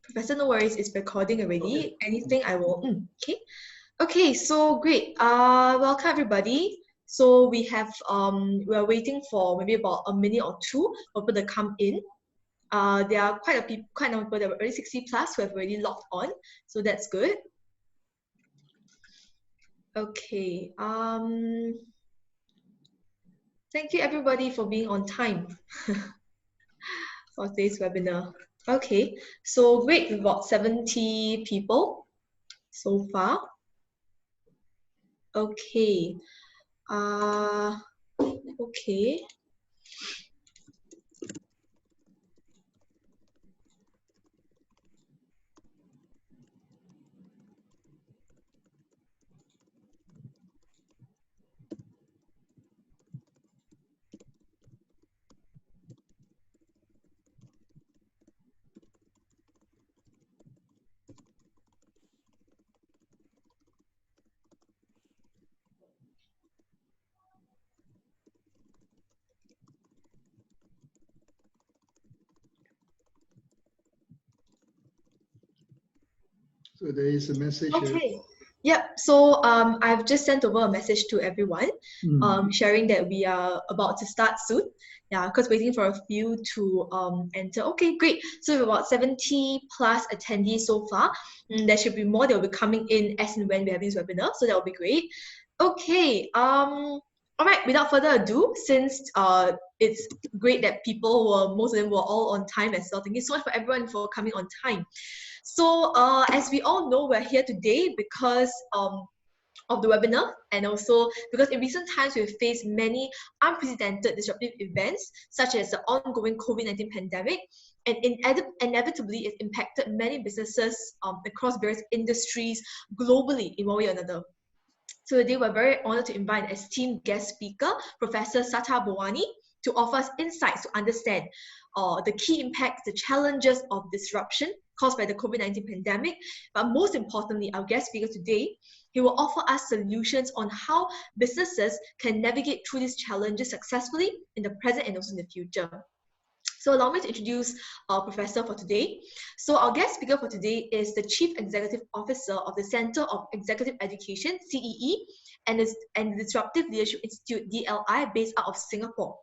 Professor, no worries, it's recording already. Anything I will, okay. Okay, so great. Welcome everybody. So we have, we are waiting for maybe about a minute or two for people to come in. There are quite a number of people that were already 60 plus who have already logged on. So that's good. Okay. Thank you everybody for being on time for today's webinar. Okay, so great, we've got 70 people so far. Okay. Okay. So there is a message here. Okay. Yep. So I've just sent over a message to everyone, sharing that we are about to start soon. Yeah, because waiting for a few to enter. Okay, great. So we have about 70 plus attendees so far. There should be more that will be coming in as and when we have this webinar. So that will be great. Okay. All right. Without further ado, since it's great that most of them were all on time as well. Thank you so much for everyone for coming on time. So as we all know, we're here today because of the webinar, and also because in recent times we've faced many unprecedented disruptive events such as the ongoing COVID-19 pandemic, and inevitably it impacted many businesses across various industries globally in one way or another. So today we're very honored to invite an esteemed guest speaker, Professor Satha Bhawani, to offer us insights to understand the key impacts, the challenges of disruption caused by the COVID-19 pandemic. But most importantly, our guest speaker today, he will offer us solutions on how businesses can navigate through these challenges successfully in the present and also in the future. So allow me to introduce our professor for today. So our guest speaker for today is the Chief Executive Officer of the Center of Executive Education, CEE, and the Disruptive Leadership Institute, DLI, based out of Singapore.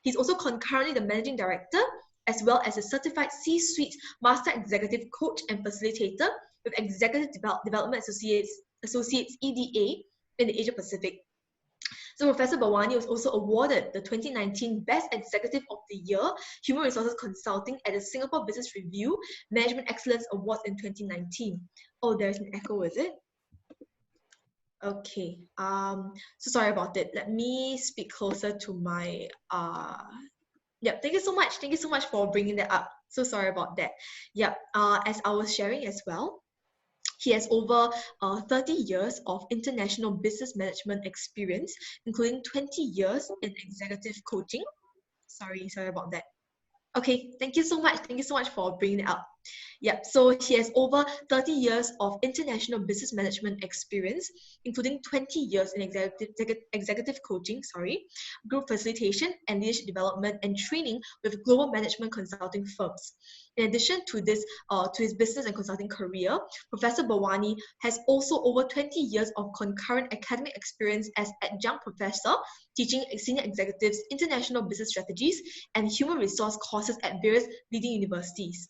He's also concurrently the Managing Director, as well as a Certified C-Suite Master Executive Coach and Facilitator with Executive Development Associates EDA in the Asia Pacific. So Professor Bhawani was also awarded the 2019 Best Executive of the Year Human Resources Consulting at the Singapore Business Review Management Excellence Awards in 2019. Oh, there's an echo, is it? Okay, so sorry about that. Let me speak closer to my, yeah, thank you so much. Thank you so much for bringing that up. So sorry about that. Yeah, as I was sharing as well, he has over 30 years of international business management experience, including 20 years in executive coaching. Sorry about that. Okay, thank you so much. Thank you so much for bringing it up. Yep, so he has over 30 years of international business management experience, including 20 years in executive coaching, group facilitation and leadership development and training with global management consulting firms. In addition to this, to his business and consulting career, Professor Bhawani has also over 20 years of concurrent academic experience as adjunct professor, teaching senior executives international business strategies and human resource courses at various leading universities.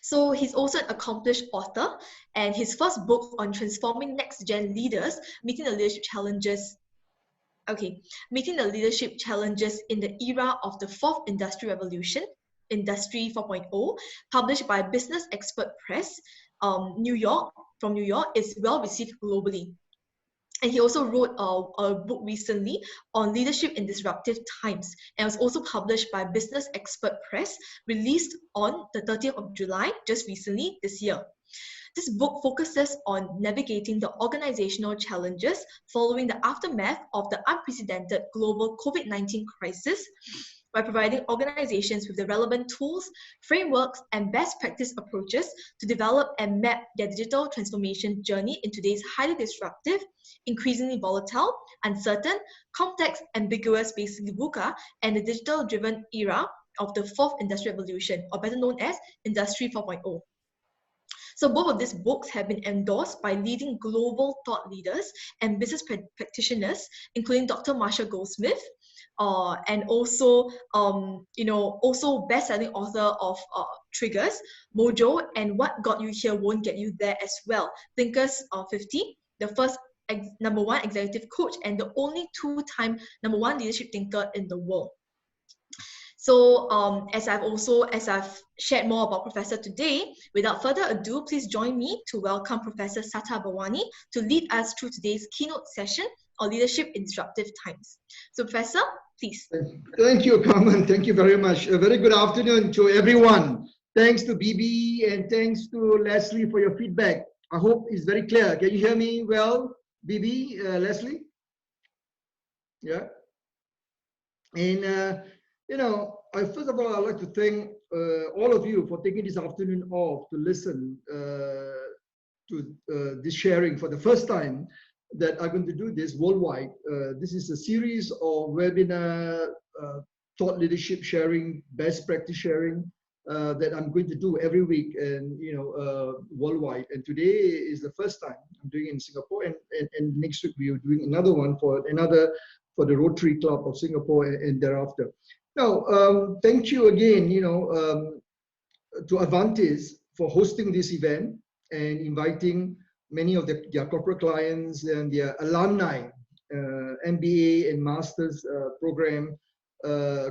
So he's also an accomplished author, and his first book on transforming next-gen leaders, meeting the leadership challenges in the era of the fourth industrial revolution, Industry 4.0, published by Business Expert Press, New York, is well received globally. And he also wrote a book recently on leadership in disruptive times, and was also published by Business Expert Press, released on the 30th of July, just recently this year. This book focuses on navigating the organizational challenges following the aftermath of the unprecedented global COVID-19 crisis, by providing organizations with the relevant tools, frameworks, and best practice approaches to develop and map their digital transformation journey in today's highly disruptive, increasingly volatile, uncertain, complex, ambiguous, basically VUCA, and the digital-driven era of the fourth industrial revolution, or better known as Industry 4.0. So both of these books have been endorsed by leading global thought leaders and business practitioners, including Dr. Marshall Goldsmith, and also, also best-selling author of Triggers, Mojo, and What Got You Here Won't Get You There as well. Thinkers 50, the first #1 executive coach and the only 2-time #1 leadership thinker in the world. So as I've shared more about Professor today, without further ado, please join me to welcome Professor Satha Bhawani to lead us through today's keynote session on leadership in disruptive times. So Professor, please. Thank you, Carmen. Thank you very much. A very good afternoon to everyone. Thanks to BB and thanks to Leslie for your feedback. I hope it's very clear. Can you hear me well, BB, Leslie? Yeah. And first of all, I'd like to thank all of you for taking this afternoon off to listen to this sharing for the first time that I'm going to do this worldwide. This is a series of webinar, thought leadership sharing, best practice sharing that I'm going to do every week and worldwide. And today is the first time I'm doing it in Singapore, and next week we are doing another one for the Rotary Club of Singapore and thereafter. Now, thank you again, to Avantis for hosting this event and inviting many of their corporate clients and their alumni, MBA and master's program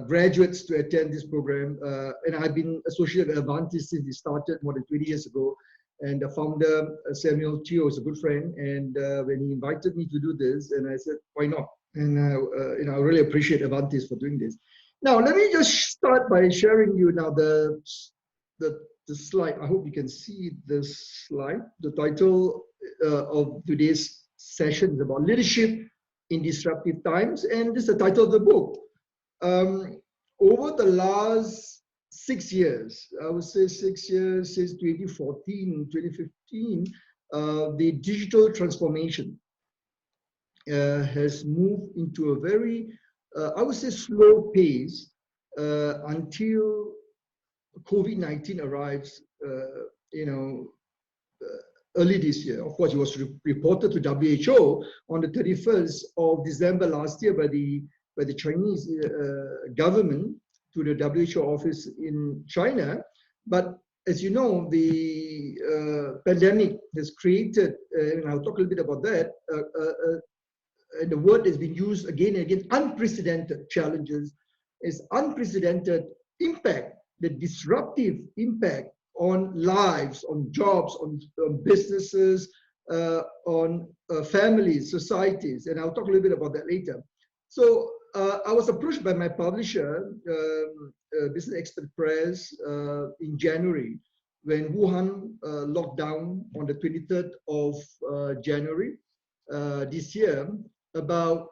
graduates to attend this program. And I've been associated with Avantis since it started more than 20 years ago. And the founder, Samuel Teo, is a good friend. And when he invited me to do this, and I said, why not? And I really appreciate Avantis for doing this. Now, let me just start by sharing you now the slide. I hope you can see this slide. The title of today's session is about leadership in disruptive times, and this is the title of the book. Over the last 6 years, I would say 6 years, since 2014, 2015, the digital transformation has moved into a very I would say slow pace until COVID-19 arrives, early this year. Of course, it was reported to WHO on the 31st of December last year by the Chinese government to the WHO office in China. But as you know, the pandemic has created, and I'll talk a little bit about that, and the word has been used again and again, unprecedented challenges, is unprecedented impact, the disruptive impact on lives, on jobs, on businesses, on families, societies, and I'll talk a little bit about that later. So I was approached by my publisher, Business Expert Press, in January, when Wuhan locked down on the 23rd of January this year, about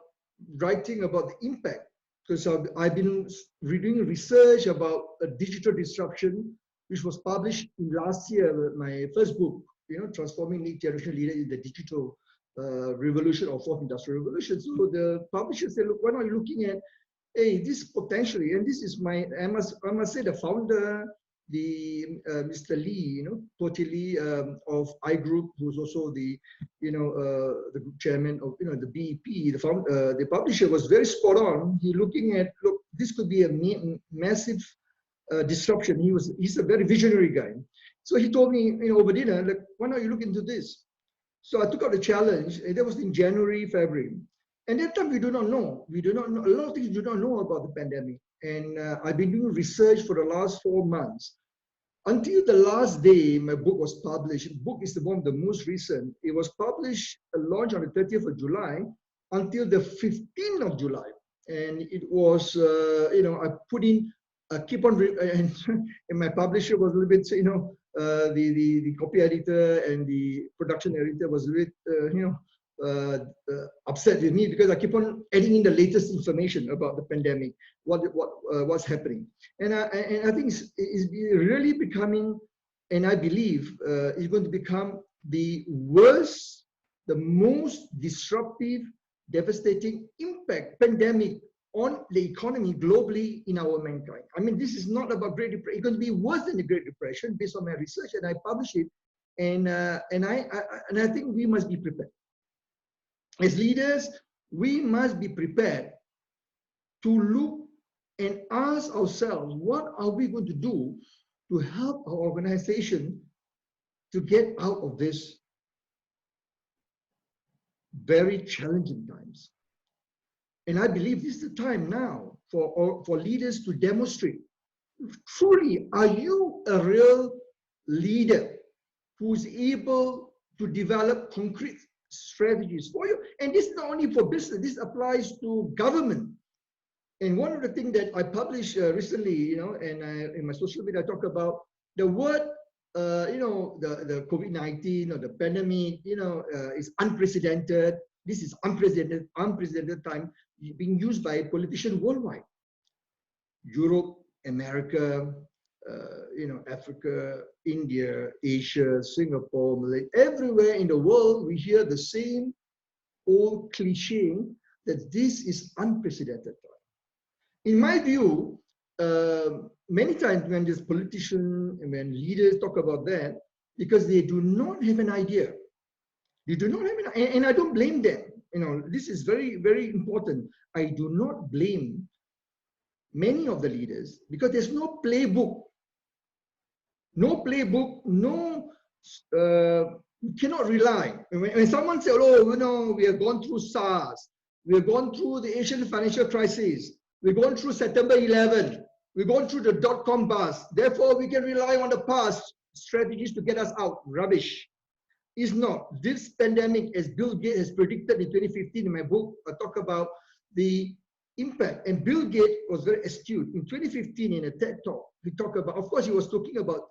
writing about the impact, because I've been reading research about a digital disruption, which was published in last year, my first book, Transforming Next Generation Leader in the Digital Revolution or Fourth Industrial Revolution. So the publisher said, look, why not you looking at, hey, this potentially, and this is my, I must say the founder, Mr. Lee, totally of iGroup, who's also the group chairman of the BEP, the publisher was very spot on. He looking at, look, this could be a massive disruption. He's a very visionary guy. So he told me, over dinner, like, why not you look into this? So I took out the challenge, and that was in January, February. And that time we do not know. We do not know, a lot of things we do not know about the pandemic. And I've been doing research for the last 4 months. Until the last day my book was published. The book is one of the most recent. It was published, launched on the 30th of July until the 15th of July. And it was, I put in, keep on, and my publisher was a little bit, the copy editor and the production editor was a bit, upset with me because I keep on adding in the latest information about the pandemic, what's happening, and I think it's really becoming, and I believe it's going to become the worst, the most disruptive, devastating impact pandemic on the economy globally in our mankind. I mean, this is not about Great Depression. It's going to be worse than the Great Depression based on my research, and I publish it. And I think we must be prepared. As leaders, we must be prepared to look and ask ourselves, what are we going to do to help our organization to get out of this very challenging times? And I believe this is the time now for leaders to demonstrate, truly, are you a real leader who's able to develop concrete strategies for you? And this is not only for business, this applies to government. And one of the things that I published recently, and in my social media, I talk about the word, the COVID-19 or the pandemic, is unprecedented. This is unprecedented time being used by politicians worldwide. Europe, America, Africa, India, Asia, Singapore, Malaysia, everywhere in the world, we hear the same old cliche that this is unprecedented time. In my view, many times when these politicians and when leaders talk about that, because they do not have an idea. They do not have an idea, and I don't blame them. This is very, very important. I do not blame many of the leaders because there's no playbook. No playbook, you cannot rely. When someone says, oh, we have gone through SARS, we have gone through the Asian financial crisis, we've gone through September 11, we've gone through the dot-com bust, therefore we can rely on the past strategies to get us out. Rubbish. It's not. This pandemic, as Bill Gates has predicted in 2015 in my book, I talk about the impact. And Bill Gates was very astute. In 2015, in a TED Talk, he talked about, of course, he was talking about,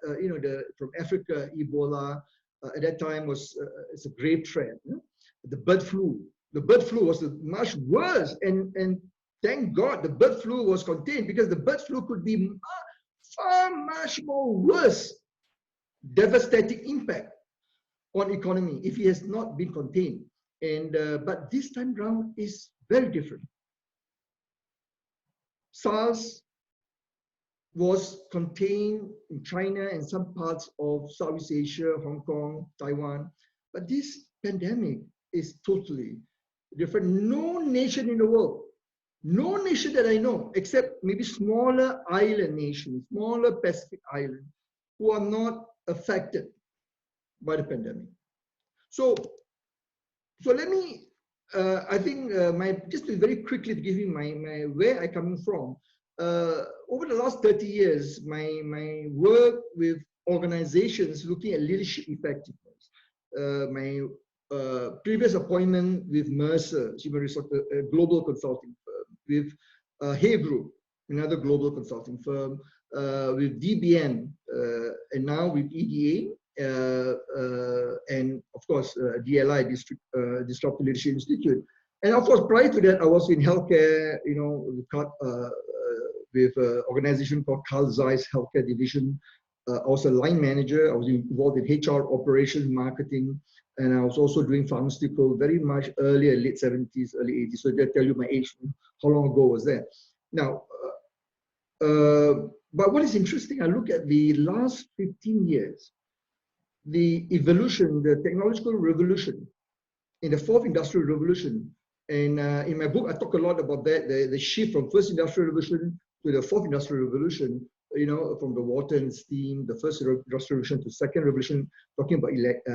from Africa, Ebola, at that time it's a grave threat. The bird flu. The bird flu was much worse. And thank God the bird flu was contained, because the bird flu could be far much more worse, devastating impact on economy if it has not been contained. And but this time round is very different. SARS was contained in China and some parts of Southeast Asia, Hong Kong, Taiwan. But this pandemic is totally different. No nation in the world, no nation that I know, except maybe smaller island nations, smaller Pacific islands, who are not affected by the pandemic. So let me, I think just to very quickly give you my where I coming from. Over the last 30 years, my work with organizations looking at leadership effectiveness, my previous appointment with Mercer, human resource, a global consulting firm, with Hay Group, another global consulting firm, with DBN, and now with EDA, and of course DLI, Disruptive Leadership Institute. And of course, prior to that, I was in healthcare, with an organization called Carl Zeiss Healthcare Division. I was a line manager. I was involved in HR operations, marketing, and I was also doing pharmaceutical very much earlier, late 70s, early 80s. So that tell you my age, how long ago was that? Now, but what is interesting, I look at the last 15 years, the evolution, the technological revolution in the fourth industrial revolution. And in my book, I talk a lot about that, the shift from first industrial revolution to the fourth industrial revolution, from the water and steam, the first industrial revolution to second revolution, talking about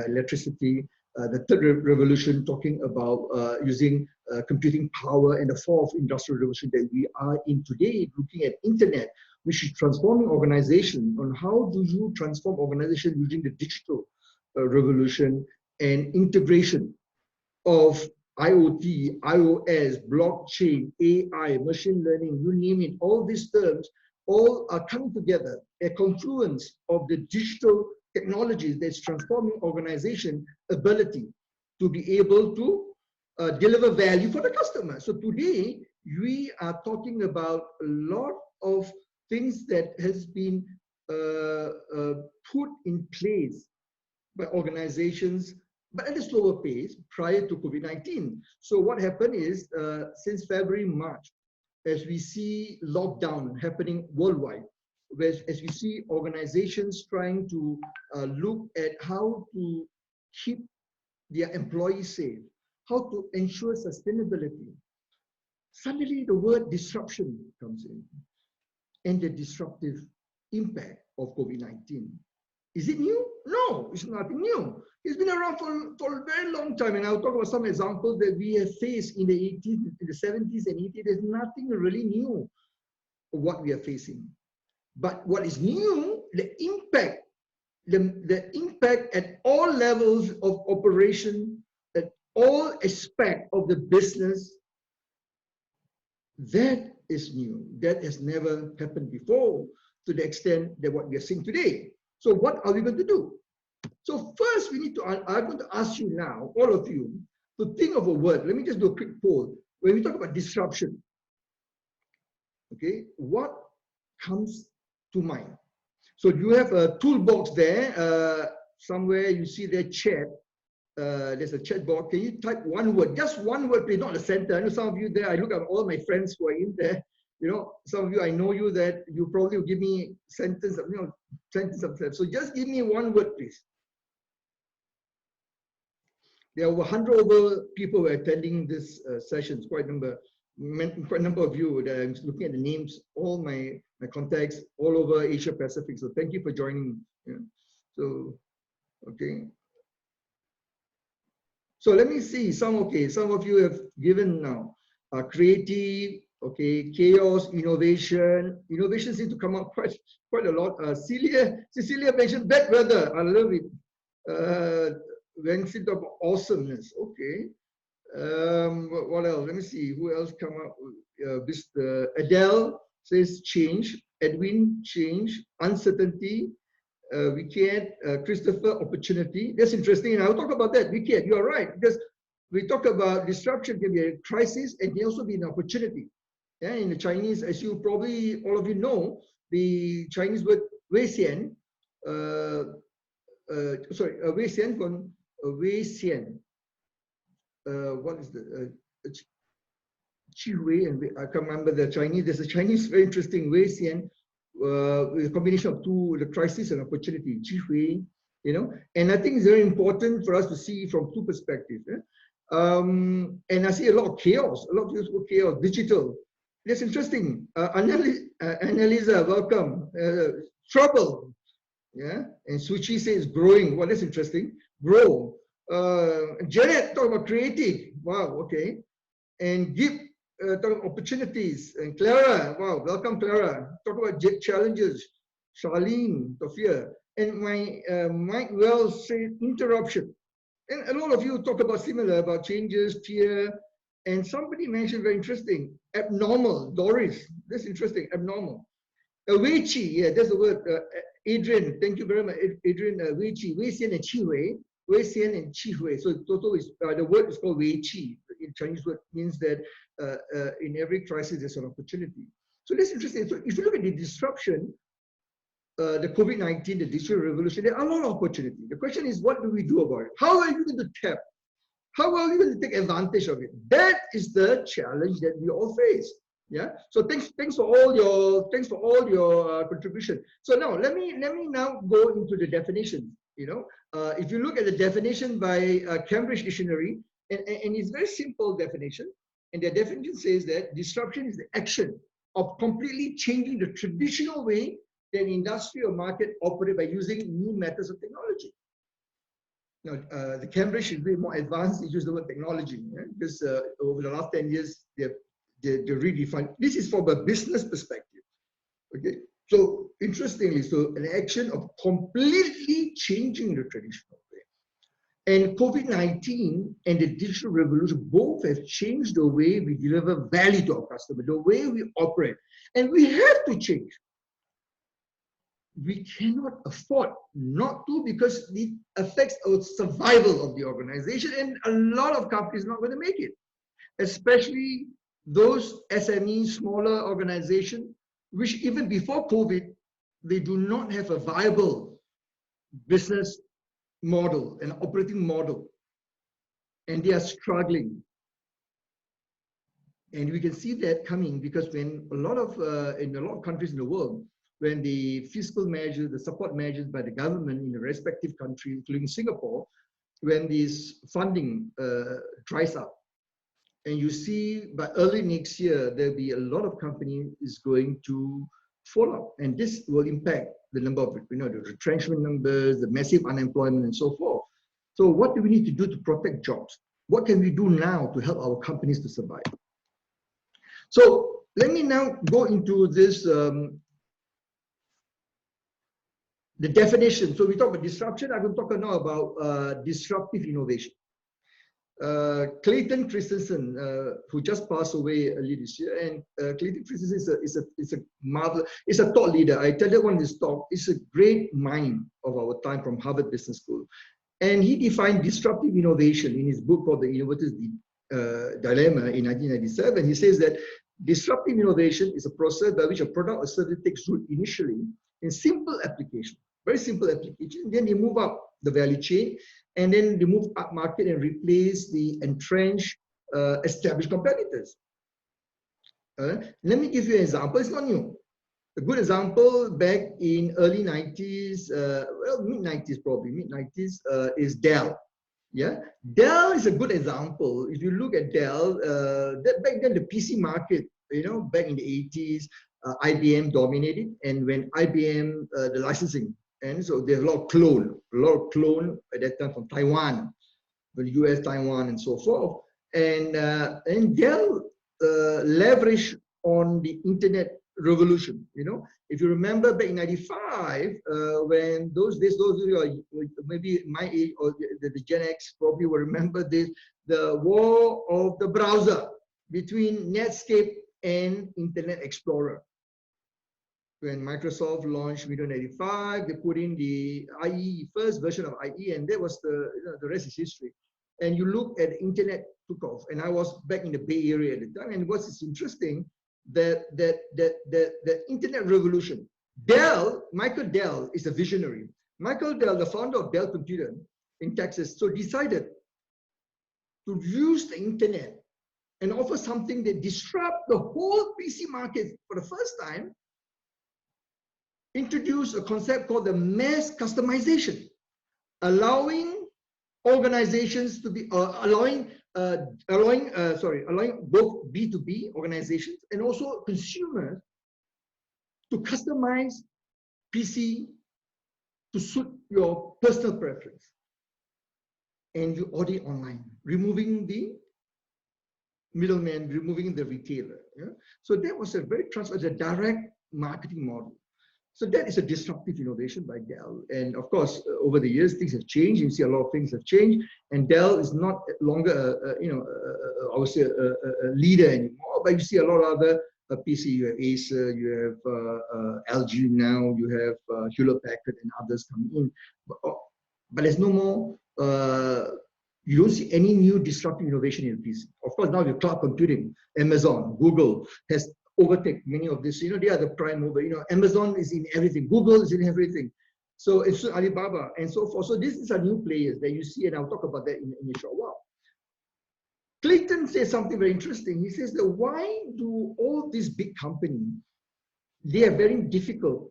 electricity, the third revolution, talking about using computing power, and the fourth industrial revolution that we are in today, looking at internet, which is transforming organization. On how do you transform organization using the digital revolution and integration of IoT, iOS, blockchain, AI, machine learning, you name it, all these terms all are coming together, a confluence of the digital technologies that's transforming organization ability to be able to deliver value for the customer. So today, we are talking about a lot of things that has been put in place by organizations, but at a slower pace prior to COVID-19. So what happened is, since February, March, as we see lockdown happening worldwide, as we see organizations trying to look at how to keep their employees safe, how to ensure sustainability, suddenly the word disruption comes in, and the disruptive impact of COVID-19. Is it new? No, it's nothing new. It's been around for a very long time, and I'll talk about some examples that we have faced in the 80s, in the 70s and 80s. There's nothing really new of what we are facing. But what is new, the impact at all levels of operation, at all aspects of the business, that is new. That has never happened before to the extent that what we are seeing today. So what are we going to do? So first we need to, I'm going to ask you now, all of you, to think of a word. Let me just do a quick poll. When we talk about disruption, okay, what comes to mind? So you have a toolbox there, somewhere you see the chat. There's a chat box. Can you type one word, just one word, please, not the center. I know some of you there, I look at all my friends who are in there. You know, some of you, I know you that you probably will give me sentence of, sentence of that. So just give me one word, please. There are over 100 people who are attending this session. Quite a number of you that I'm looking at the names, all my contacts all over Asia Pacific. So thank you for joining. Yeah. So, okay. So let me see. Some of you have given now creative. Okay, chaos, innovation. Innovation seems to come up quite a lot. Cecilia mentioned bad weather. I love it. When she talk about awesomeness. Okay. What else? Let me see. Who else come up? Adele says change. Edwin, change. Uncertainty. We can't. Christopher, opportunity. That's interesting. And I'll talk about that. We can't. You are right. Because we talk about disruption can be a crisis and can also be an opportunity. Yeah, in the Chinese, as you probably all of you know, the Chinese word Wei Xian, Wei Xian from Wei Xian. What is the Qi Hui, and I can't remember the Chinese. There's a Chinese very interesting Wei Xian, with a combination of two, the crisis and opportunity. Qi Hui, and I think it's very important for us to see from two perspectives. And I see a lot of chaos, a lot of useful chaos, digital. That's interesting. Annalisa, welcome. Trouble. Yeah. And Suchi says growing. Well, that's interesting. Grow. Janet, talk about creative. Wow, okay. And Gip, talk about opportunities. And Clara, wow, welcome, Clara. Talk about challenges. Charlene, Tofia. And my Mike Wells said interruption. And a lot of you talk about similar, about changes, fear. And somebody mentioned very interesting, abnormal. Doris, that's interesting, abnormal. Wei Qi, yeah, that's the word. Adrian, thank you very much. Adrian, Wei Qi, Wei Xian and Qi Hui, Wei Xian and Qi Hui. So total is the word is called Wei Qi. In Chinese word means that in every crisis there's an opportunity. So that's interesting. So if you look at the disruption, the COVID-19, the digital revolution, there are a lot of opportunity. The question is, what do we do about it? How are you going to tap? How are we going to take advantage of it? That is the challenge that we all face. Yeah. So thanks for all your contribution. So now let me now go into the definition. If you look at the definition by Cambridge Dictionary, and it's very simple definition, and the definition says that disruption is the action of completely changing the traditional way that industry or market operate by using new methods of technology. Now, the Cambridge is way more advanced. They use the word technology, because over the last 10 years, they redefined. This is from a business perspective. Okay, so interestingly, so an action of completely changing the traditional way. And COVID-19 and the digital revolution both have changed the way we deliver value to our customer, the way we operate, and we have to change. We cannot afford not to, because it affects our survival of the organization, and a lot of companies are not going to make it, especially those SMEs, smaller organizations, which even before COVID, they do not have a viable business model, an operating model, and they are struggling. And we can see that coming because when in a lot of countries in the world, when the fiscal measures, the support measures by the government in the respective country, including Singapore, when this funding dries up, and you see by early next year, there'll be a lot of companies is going to fall out. And this will impact the number of, the retrenchment numbers, the massive unemployment and so forth. So what do we need to do to protect jobs? What can we do now to help our companies to survive? So let me now go into this, the definition. So we talk about disruption. I will talk now about disruptive innovation. Clayton Christensen, who just passed away earlier this year, and Clayton Christensen is a marvelous, is a thought leader. I tell you one of his talk, is a great mind of our time from Harvard Business School. And he defined disruptive innovation in his book called The Innovator's Dilemma in 1997. He says that disruptive innovation is a process by which a product or service takes root initially in simple application, very simple application. Then they move up the value chain, and then they move up market and replace the entrenched, established competitors. Let me give you an example. It's not new. A good example back in early 90s, well, mid-90s probably, mid-90s, is Dell. Yeah, Dell is a good example. If you look at Dell, back then the PC market, back in the 80s, IBM dominated, and when IBM, the licensing, and so there's a lot of clone at that time from Taiwan, the US, Taiwan, and so forth. And Dell leveraged on the internet revolution. If you remember back in '95, when those days, those of you are maybe my age or the Gen X probably will remember this, the war of the browser between Netscape and Internet Explorer. When Microsoft launched Windows 95, they put in the IE, first version of IE, and that was the rest is history. And you look at the internet took off, and I was back in the Bay Area at the time, and what's interesting, that internet revolution. Michael Dell is a visionary. Michael Dell, the founder of Dell Computer in Texas, so decided to use the internet and offer something that disrupt the whole PC market for the first time. Introduce a concept called the mass customization, allowing organizations to be allowing both B2B organizations and also consumers to customize PC to suit your personal preference, and you order online, removing the middleman, removing the retailer. Yeah? So that was a very a direct marketing model. So that is a disruptive innovation by Dell. And of course, over the years, things have changed. You see a lot of things have changed. And Dell is not longer, I would say, a leader anymore. But you see a lot of other PC. You have Acer, you have LG now, you have Hewlett-Packard and others coming in. But there's no more, you don't see any new disruptive innovation in PC. Of course, now with cloud computing, Amazon, Google has overtake many of this. They are the prime mover. Amazon is in everything. Google is in everything. So it's Alibaba and so forth. So these are new players that you see, and I'll talk about that in a short while. Clayton says something very interesting. He says that why do all these big companies, they are very difficult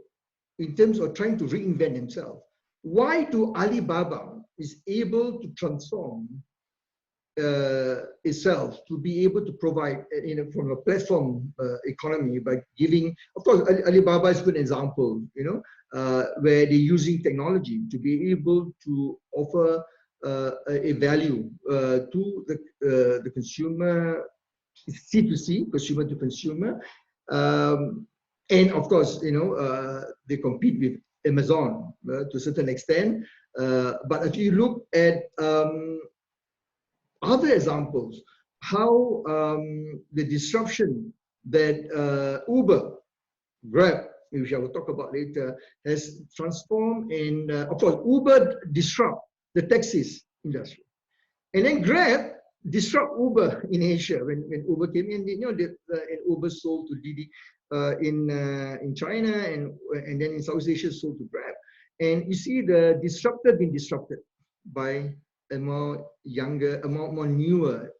in terms of trying to reinvent themselves. Why do Alibaba is able to transform itself to be able to provide from a platform economy by giving, of course, Alibaba is a good example, where they're using technology to be able to offer a value to the consumer, C2C, consumer to consumer, and of course, they compete with Amazon to a certain extent. But if you look at other examples, how the disruption that Uber, Grab, which I will talk about later, has transformed in, of course, Uber disrupt the taxis industry. And then Grab disrupt Uber in Asia when Uber came in, and Uber sold to Didi in China, and then in Southeast Asia sold to Grab. And you see the disruptor being disrupted by a more younger, a more newer,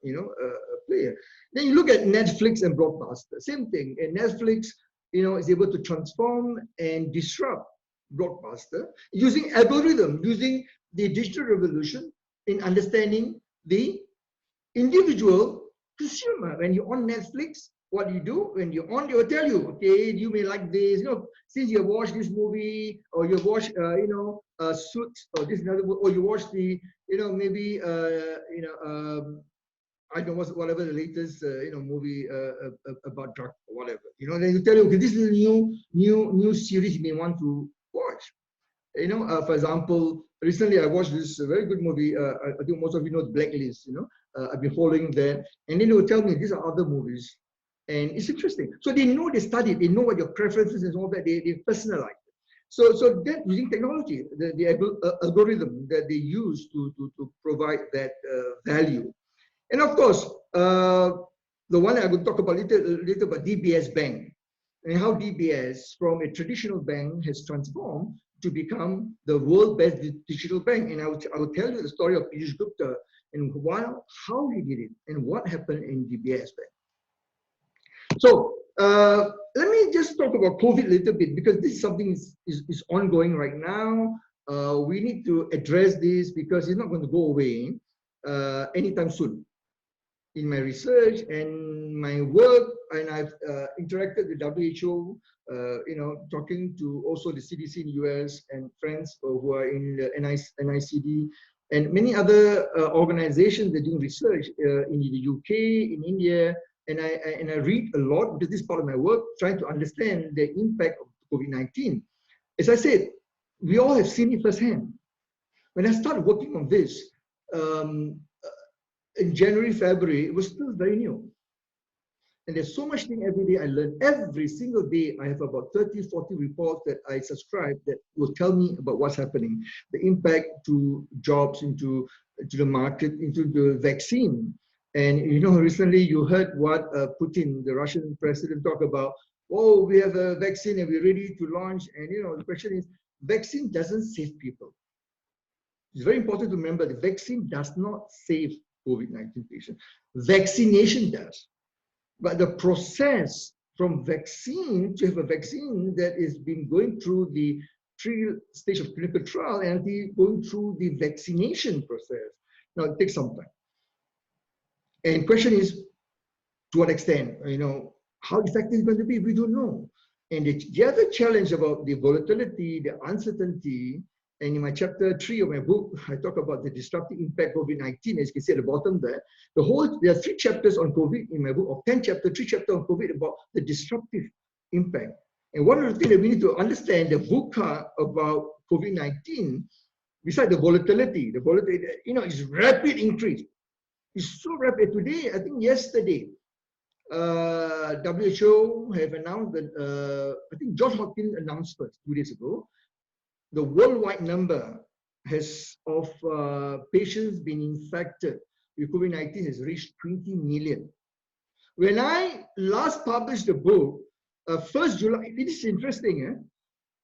player. Then you look at Netflix and broadcaster, same thing. And Netflix, is able to transform and disrupt broadcaster using algorithm, using the digital revolution in understanding the individual consumer. When you're on Netflix, what do you do? When you're on, they will tell you, okay, you may like this, since you watched this movie, or you watch, Suits, or this another, or you watch the, maybe, I don't know whatever the latest, movie about drug or whatever. Then you tell you, okay, this is a new series you may want to watch. For example, recently I watched this very good movie. I think most of you know Blacklist. I've been following that, and then they will tell me these are other movies, and it's interesting. So they know, they study, they know what your preferences and all that. They personalize it. So that using technology, the algorithm that they use to provide that value, and of course the one I will talk about later about DBS Bank, and how DBS from a traditional bank has transformed to become the world's best digital bank. And I will tell you the story of 𝐭 Gupta and how he did it and what happened in DBS Bank. So let me just talk about COVID a little bit, because this is something is ongoing right now. We need to address this because it's not going to go away anytime soon. In my research and my work, and I've interacted with WHO, talking to also the CDC in the US and friends who are in the NICD and many other organizations that do research in the UK, in India, and I read a lot, because this is part of my work, trying to understand the impact of COVID-19. As I said, we all have seen it firsthand. When I started working on this, in January, February, it was still very new. And there's so much thing every day I learn. Every single day, I have about 30, 40 reports that I subscribe that will tell me about what's happening, the impact to jobs, into the market, into the vaccine. And recently you heard what Putin, the Russian president, talk about. Oh, we have a vaccine and we're ready to launch. And the question is, vaccine doesn't save people. It's very important to remember the vaccine does not save COVID-19 patients. Vaccination does. But the process from vaccine to have a vaccine that is been going through the 3 stage of clinical trial and going through the vaccination process. Now it takes some time. And question is, to what extent, how effective it's going to be, we don't know. And the other challenge about the volatility, the uncertainty, and in my chapter 3 of my book, I talk about the disruptive impact of COVID-19, as you can see at the bottom there. There are 3 chapters on COVID in my book, of 10 chapters, 3 chapters on COVID about the disruptive impact. And one of the things that we need to understand, the VUCA about COVID-19, besides the volatility, is rapid increase. It's so rapid. Today, I think yesterday, WHO have announced that, I think Johns Hopkins announced first 2 days ago, the worldwide number of patients being infected with COVID-19 has reached 20 million. When I last published the book, 1st July, this is interesting,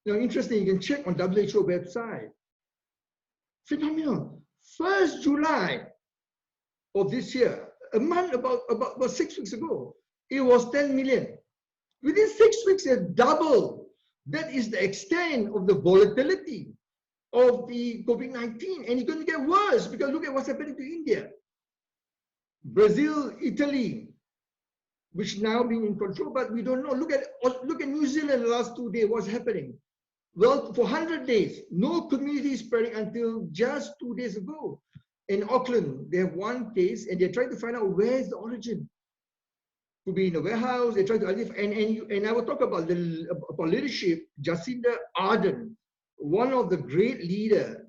interesting, you can check on WHO website. Phenomenal. 1st July of this year, a month, about 6 weeks ago, it was 10 million. Within 6 weeks, it doubled. That is the extent of the volatility of the COVID-19. And it's going to get worse, because look at what's happening to India, Brazil, Italy, which now being in control, but we don't know. Look at New Zealand the last 2 days, what's happening? Well, for 100 days, no community spreading until just 2 days ago. In Auckland, they have 1 case, and they're trying to find out where's the origin. Could be in a warehouse. They try to and I will talk about leadership. Jacinda Ardern, one of the great leader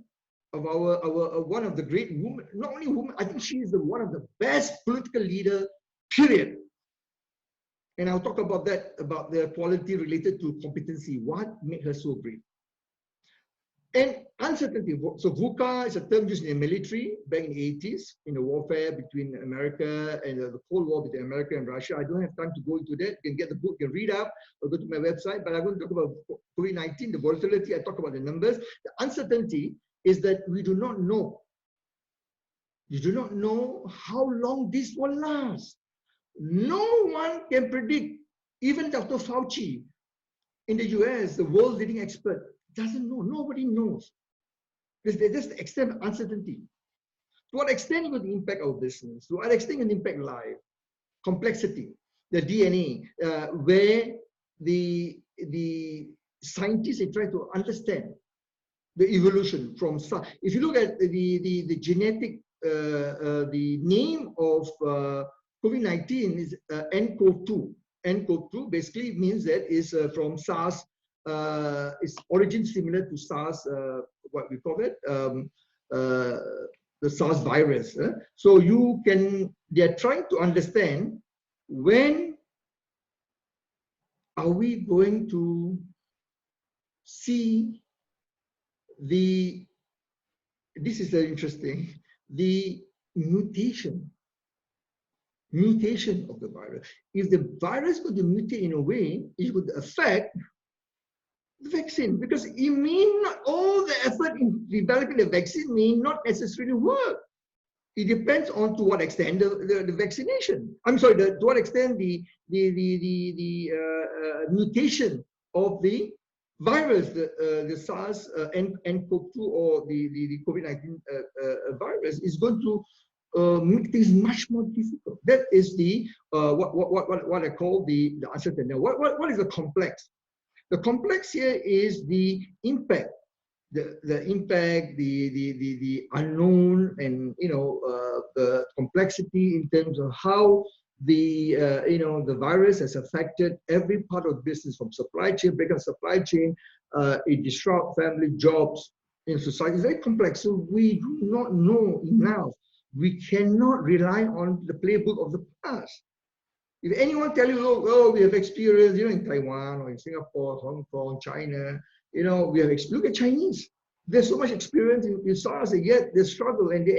of our one of the great women, not only women, I think she is one of the best political leader, period. And I'll talk about that, about the quality related to competency. What made her so great? And uncertainty. So VUCA is a term used in the military back in the 80s in the warfare between America and the Cold War between America and Russia. I don't have time to go into that. You can get the book, you can read up, or go to my website. But I'm going to talk about COVID-19, the volatility. I talk about the numbers. The uncertainty is that we do not know. You do not know how long this will last. No one can predict. Even Dr. Fauci in the US, the world leading expert, doesn't know. Nobody knows. There's the extent of uncertainty. To what extent it will impact our business? To what extent it will impact life? Complexity, the DNA, where the scientists are trying to understand the evolution from SARS. If you look at the genetic, the name of COVID-19 is _2. _2 basically means that is from SARS. Its origin similar to SARS. What we call it, the SARS virus. So they are trying to understand when are we going to see this is interesting, the mutation of the virus. If the virus could mutate in a way, it would affect the vaccine, because it may not, all the effort in developing the vaccine may not necessarily work. It depends on to what extent the vaccination. I'm sorry, to what extent the mutation of the virus, the SARS _2 or the COVID-19 virus is going to make things much more difficult. That is the what I call the uncertainty. Now, what is the complex? The complex here is the impact, the impact, the unknown, and the complexity in terms of how the the virus has affected every part of business, from supply chain, break up supply chain, it disrupt family jobs in society. It's very complex. So we do not know enough. We cannot rely on the playbook of the past. If anyone tell you, oh, we have experience, in Taiwan or in Singapore, Hong Kong, China, we have look at Chinese. There's so much experience in SARS, and yet they struggle. And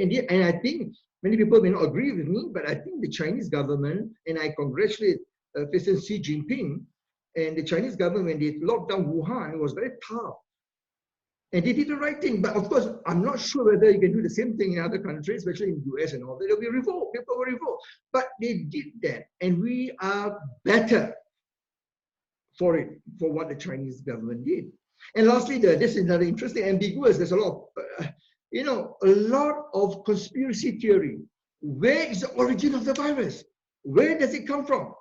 I think many people may not agree with me, but I think the Chinese government, and I congratulate President Xi Jinping and the Chinese government, when they locked down Wuhan, it was very tough. And they did the right thing. But of course, I'm not sure whether you can do the same thing in other countries, especially in the US and all. There'll be revolt. People will revolt. But they did that. And we are better for it, for what the Chinese government did. And lastly, this is another interesting, ambiguous. There's a lot of, a lot of conspiracy theory. Where is the origin of the virus? Where does it come from?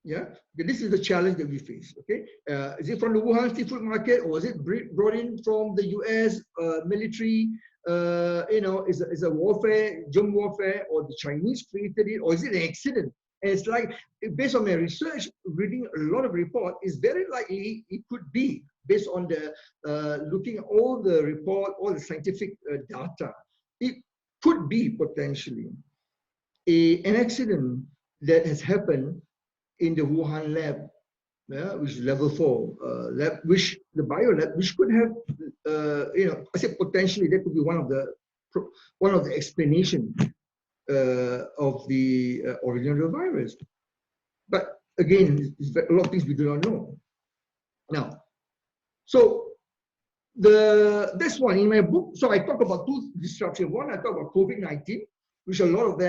Yeah, this is the challenge that we face. Okay, is it from the Wuhan seafood market, or is it brought in from the US military? Is a warfare, germ warfare, or the Chinese created it, or is it an accident? And it's like, based on my research, reading a lot of reports, it's very likely it could be based on the looking at all the report, all the scientific data. It could be potentially an accident that has happened in the Wuhan lab, which is level 4 lab, which the bio lab, which could have, I said potentially that could be one of the explanation of the origin of the virus. But again, a lot of things we do not know. Now, so this one in my book, so I talk about two disruptions. One, I talk about COVID-19, which a lot of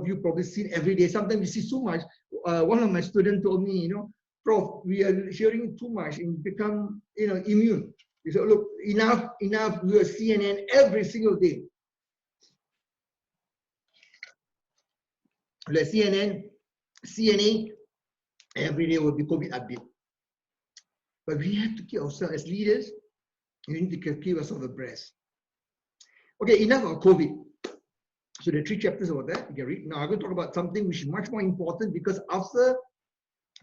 you probably see every day. Sometimes we see so much. One of my students told me, Prof, we are hearing too much and become, immune. He said, look, enough, we are CNN every single day. Like CNA, every day will be COVID update. But we have to keep ourselves, as leaders, we need to keep ourselves abreast. Okay, enough of COVID. So there are 3 chapters about that. You can read. Now I'm going to talk about something which is much more important, because after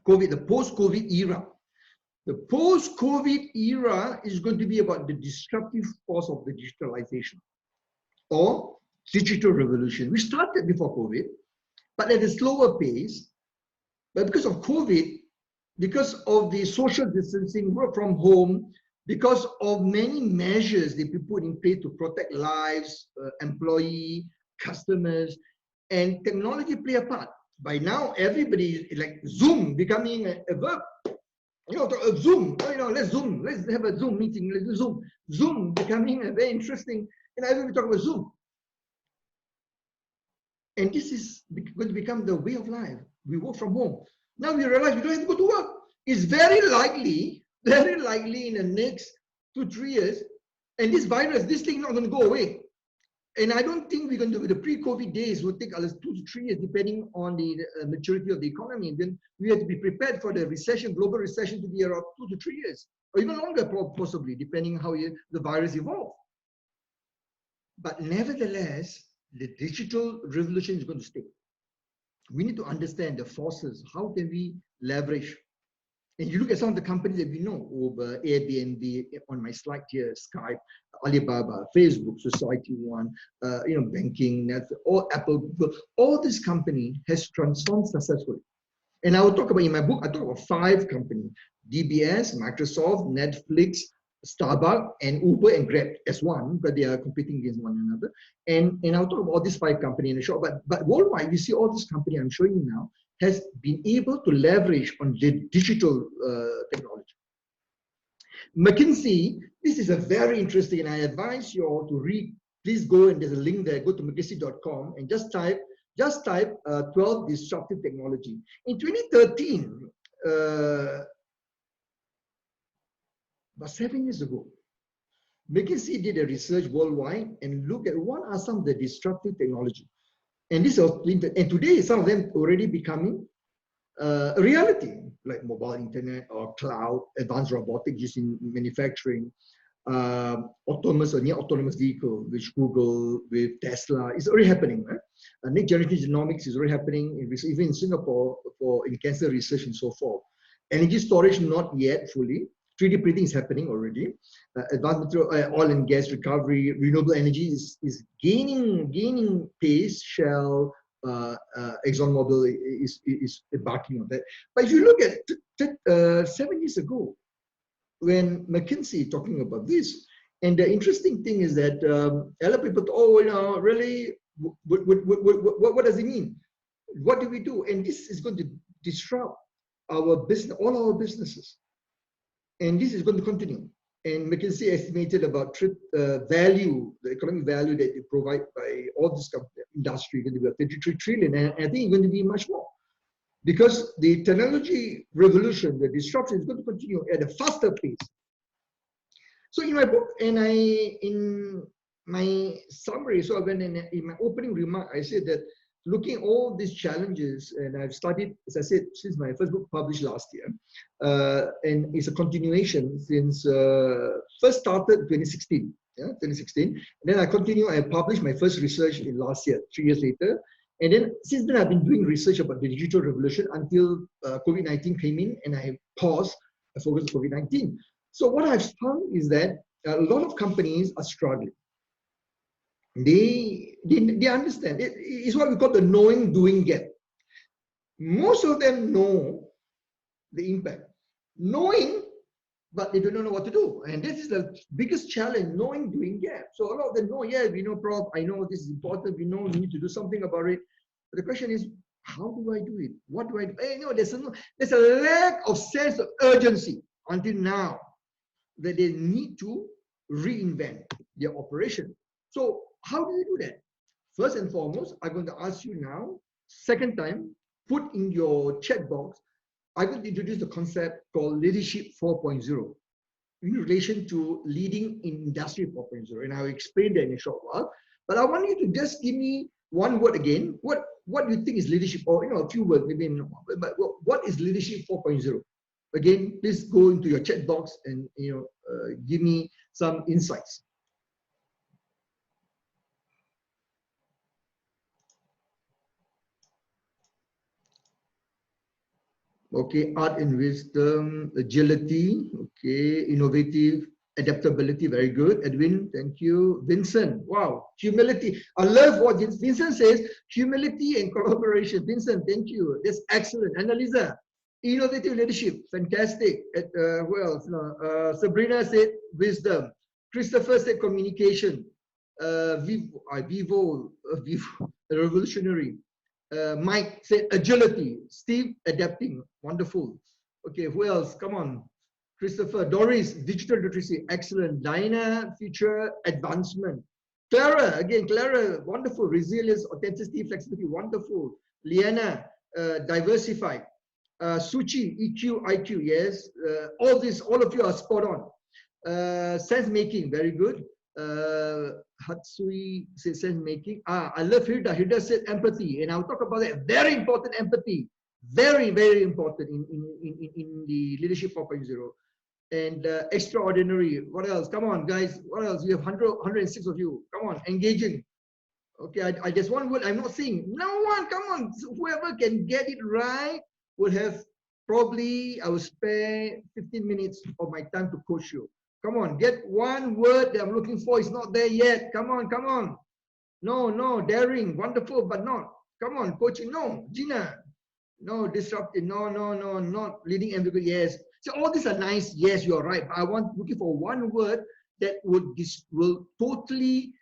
COVID, the post-COVID era. The post-COVID era is going to be about the disruptive force of the digitalization or digital revolution, which started before COVID, but at a slower pace. But because of COVID, because of the social distancing, work from home, because of many measures that we put in place to protect lives, employee, customers, and technology play a part. By now, everybody, like Zoom becoming a verb. Zoom, let's Zoom, let's have a Zoom meeting, let's do Zoom. Zoom becoming a very interesting, everybody talk about Zoom. And this is going to become the way of life. We work from home. Now we realize we don't have to go to work. It's very likely in the next 2-3 years, and this virus, this thing is not going to go away. And I don't think we're going to, the pre-COVID days will take us 2 to 3 years, depending on the maturity of the economy. And then we have to be prepared for the recession, global recession, to be around 2 to 3 years, or even longer, possibly, depending on how the virus evolves. But nevertheless, the digital revolution is going to stay. We need to understand the forces. How can we leverage? And you look at some of the companies that we know, Uber, Airbnb, on my slide here, Skype, Alibaba, Facebook, Society1, banking, Netflix, all Apple, Google, all this company has transformed successfully. And I will talk about, in my book, I talk about 5 companies: DBS, Microsoft, Netflix, Starbucks, and Uber and Grab as one, but they are competing against one another. And I'll talk about all these 5 companies in a short. But worldwide, we see all these companies I'm showing you now has been able to leverage on the digital technology. McKinsey, this is a very interesting, and I advise you all to read. Please go, and there's a link there. Go to mckinsey.com and just type 12 disruptive technology. In 2013, about 7 years ago, McKinsey did a research worldwide and looked at what are some of the disruptive technology. And this was, and today some of them already becoming a reality, like mobile internet or cloud, advanced robotics used in manufacturing, autonomous or near autonomous vehicle, which Google with Tesla is already happening. Right? Next generation genomics is already happening, even in Singapore in cancer research and so forth. Energy storage not yet fully. 3D printing is happening already. Advanced material, oil and gas recovery, renewable energy is gaining pace. Shell, ExxonMobil is embarking on that. But if you look at 7 years ago, when McKinsey talking about this, and the interesting thing is that a lot of people thought, really, what does it mean? What do we do? And this is going to disrupt our business, all our businesses. And this is going to continue. And McKinsey estimated about value, the economic value that they provide by all this industry, going to be about 33 trillion. And I think it's going to be much more. Because the technology revolution, the disruption is going to continue at a faster pace. So in my book, and in my summary, so when in my opening remark, I said that looking at all these challenges, and I've studied, as I said, since my first book published last year, and it's a continuation since first started 2016, 2016. And then I published my first research in last year, 3 years later. And then since then, I've been doing research about the digital revolution until COVID-19 came in, and I paused, I focused on COVID-19. So what I've found is that a lot of companies are struggling. They understand. It's what we call the knowing doing gap. Most of them know the impact. Knowing, but they don't know what to do. And this is the biggest challenge, knowing doing gap. So a lot of them know, yeah, we know, Prof, I know this is important, we know we need to do something about it. But the question is, how do I do it? What do I do? There's a lack of sense of urgency until now that they need to reinvent their operation. So how do you do that? First and foremost, I'm going to ask you now, second time, put in your chat box, I'm going to introduce the concept called Leadership 4.0 in relation to leading in Industry 4.0. And I'll explain that in a short while. But I want you to just give me one word again. What do you think is leadership? Or a few words, maybe. But what is Leadership 4.0? Again, please go into your chat box and give me some insights. Okay, art and wisdom, agility, okay, innovative, adaptability, very good. Edwin, thank you. Vincent, wow, humility. I love what Vincent says, humility and collaboration. Vincent, thank you. That's excellent. Annalisa, innovative leadership, fantastic. Who else? Sabrina said wisdom. Christopher said communication. Vivo, revolutionary. Mike said agility. Steve, adapting. Wonderful. Okay, who else? Come on. Christopher. Doris, digital literacy. Excellent. Diana, future advancement. Clara, again, Clara, wonderful. Resilience, authenticity, flexibility, wonderful. Liana, diversified. Suchi, EQ, IQ, yes. All of you are spot on. Sense making, very good. Hatsui says sense making. I love Hilda. Hilda said empathy, and I'll talk about that. Very important empathy. Very, very important in the leadership 4.0. And extraordinary. What else? Come on, guys. What else? You have 106 of you. Come on, engaging. Okay, I just one word. I'm not saying no one. Come on, whoever can get it right will have probably. I will spare 15 minutes of my time to coach you. Come on, get one word that I'm looking for. It's not there yet. Come on, come on. No, daring, wonderful, but not. Come on, coaching. No, Gina. No, disruptive. No, not leading ambiguity. Yes. So all these are nice. Yes, you're right. But I want looking for one word that will totally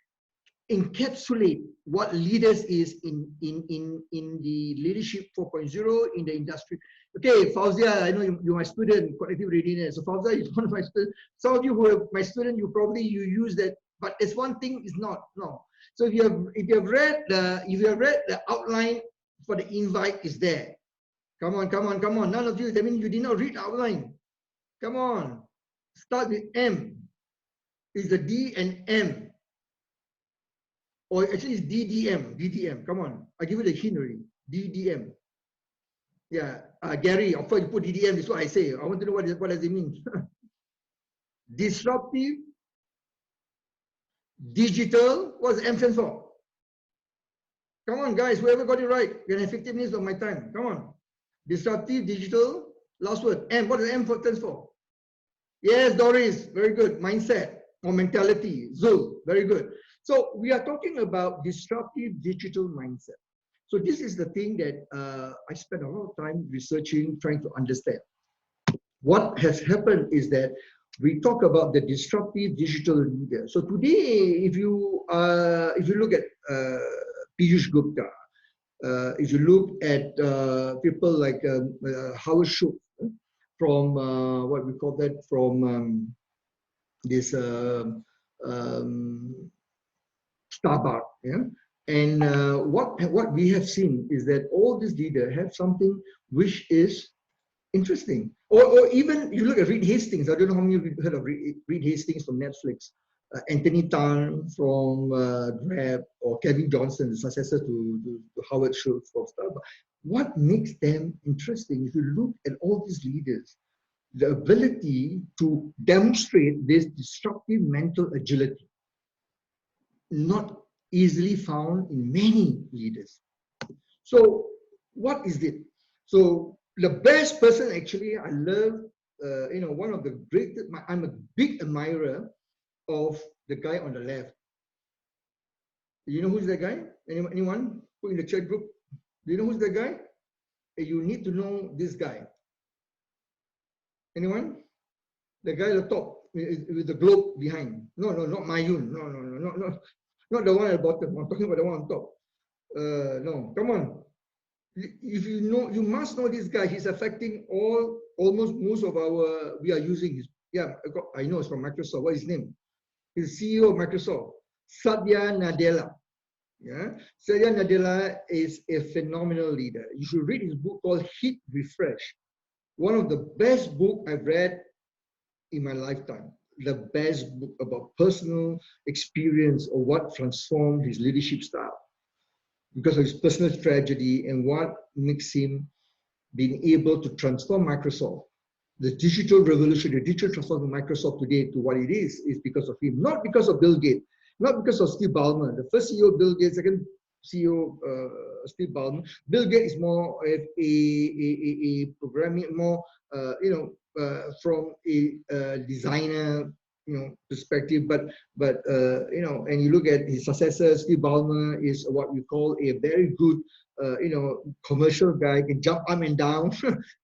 encapsulate what leaders is in the leadership 4.0 in the industry. Okay, Fauzia, I know you're my student, collective readiness. So Fauzia is one of my students. Some of you who are my student, you use that, but it's one thing is not. No. So if you have read the outline for the invite is there. Come on. None of you, that means you did not read the outline. Come on. Start with M. Is the D and M. Or actually it's DDM. Come on. I give you the hint already. DDM. Yeah. Gary, of course you put DDM, this is what I say. I want to know what does it mean. Disruptive, digital, what's M stand for? Come on, guys, whoever got it right, you have 15 minutes of my time. Come on. Disruptive, digital, last word. M, what does M stand for? Yes, Doris, very good. Mindset or mentality. Zul, very good. So we are talking about disruptive digital mindset. So this is the thing that I spent a lot of time researching, trying to understand. What has happened is that we talk about the disruptive digital leader. So today, if you look at Piyush Gupta, if you look at people like Howard Schultz from what we call that, from this Starbucks, yeah. And what we have seen is that all these leaders have something which is interesting. Or even you look at Reed Hastings. I don't know how many of you heard of Reed Hastings from Netflix. Anthony Tan from Grab, or Kevin Johnson, the successor to Howard Schultz from Starbucks. What makes them interesting? If you look at all these leaders, the ability to demonstrate this disruptive mental agility, not easily found in many leaders. So what is it? So the best person, actually, I love, one of the greatest, I'm a big admirer of the guy on the left. You know who's that guy? Anyone? Who in the chat group? Do you know who's that guy? You need to know this guy. Anyone? The guy at the top with the globe behind. No, not Mayun. No. Not the one at the bottom. I'm talking about the one on top. No, come on. If you know, you must know this guy. He's affecting almost most of our. We are using his. Yeah, I know it's from Microsoft. What is his name? He's CEO of Microsoft, Satya Nadella. Yeah, Satya Nadella is a phenomenal leader. You should read his book called Hit Refresh. One of the best books I've read in my lifetime. The best book about personal experience or what transformed his leadership style because of his personal tragedy and what makes him being able to transform Microsoft. The digital revolution, the digital transformation of Microsoft today to what it is because of him, not because of Bill Gates, not because of Steve Ballmer. The first CEO, Bill Gates, second CEO, Steve Ballmer. Bill Gates is more of a programming, more, from a designer, perspective, but and you look at his successor, Steve Ballmer is what we call a very good, commercial guy, can jump up and down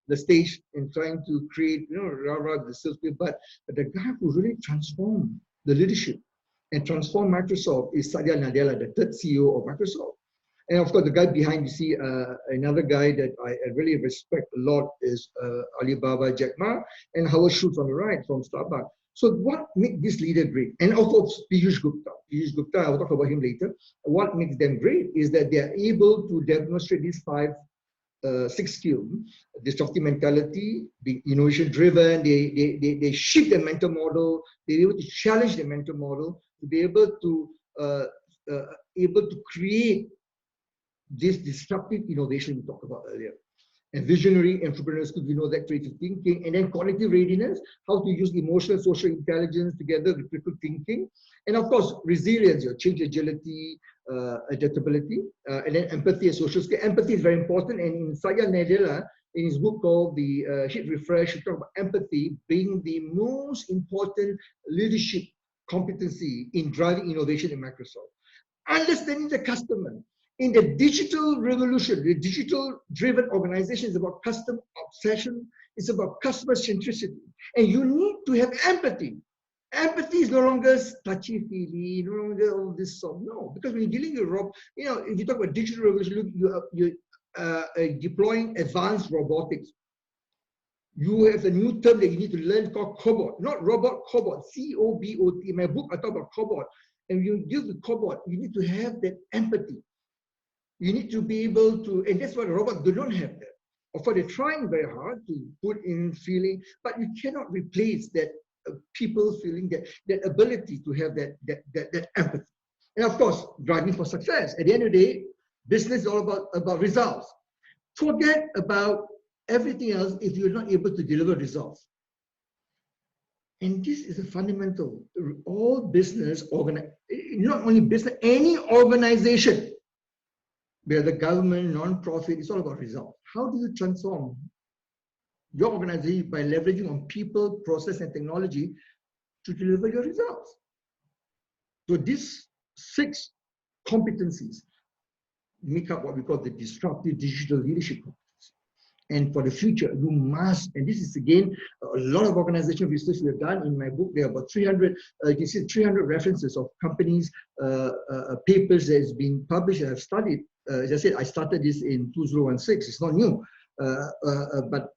the stage and trying to create, the salespeople. But the guy who really transformed the leadership and transformed Microsoft is Satya Nadella, the third CEO of Microsoft. And of course, the guy behind, you see another guy that I really respect a lot is Alibaba Jack Ma, and Howard Schultz on the right from Starbucks. So what makes this leader great? And also 𝐵𝐻 Gupta, I will talk about him later. What makes them great is that they are able to demonstrate these six skills: disruptive mentality, being innovation driven. They shift their mental model. They're able to challenge the mental model to be able to create this disruptive innovation we talked about earlier. And visionary entrepreneurs could, that creative thinking, and then cognitive readiness, how to use emotional, social intelligence together with critical thinking, and of course resilience, your change agility, adaptability, and then empathy and social skill. Empathy is very important, and in 𝐶𝐬 Nadella, in his book called The Hit Refresh, he talks about empathy being the most important leadership competency in driving innovation in Microsoft. Understanding the customer. In the digital revolution, the digital-driven organization is about customer obsession. It's about customer centricity. And you need to have empathy. Empathy is no longer touchy-feely, no longer all this stuff. No, because when you're dealing with, if you talk about digital revolution, you're deploying advanced robotics. You have a new term that you need to learn called cobot, not robot, cobot, C-O-B-O-T. In my book, I talk about cobot. And when you deal with cobot, you need to have that empathy. You need to be able to, and that's why robots do not have that. Of course, they're trying very hard to put in feeling, but you cannot replace that people feeling, that ability to have that empathy. And of course, driving for success. At the end of the day, business is all about results. Forget about everything else if you're not able to deliver results. And this is a fundamental. All business, not only business, any organization, whether government, non-profit, it's all about results. How do you transform your organization by leveraging on people, process, and technology to deliver your results? So these 6 competencies make up what we call the disruptive digital leadership competency. And for the future, you must, and this is again, a lot of organizational research we have done in my book. There are about 300, you can see 300 references of companies, papers that has been published and I've studied. As I said, I started this in 2016. It's not new. But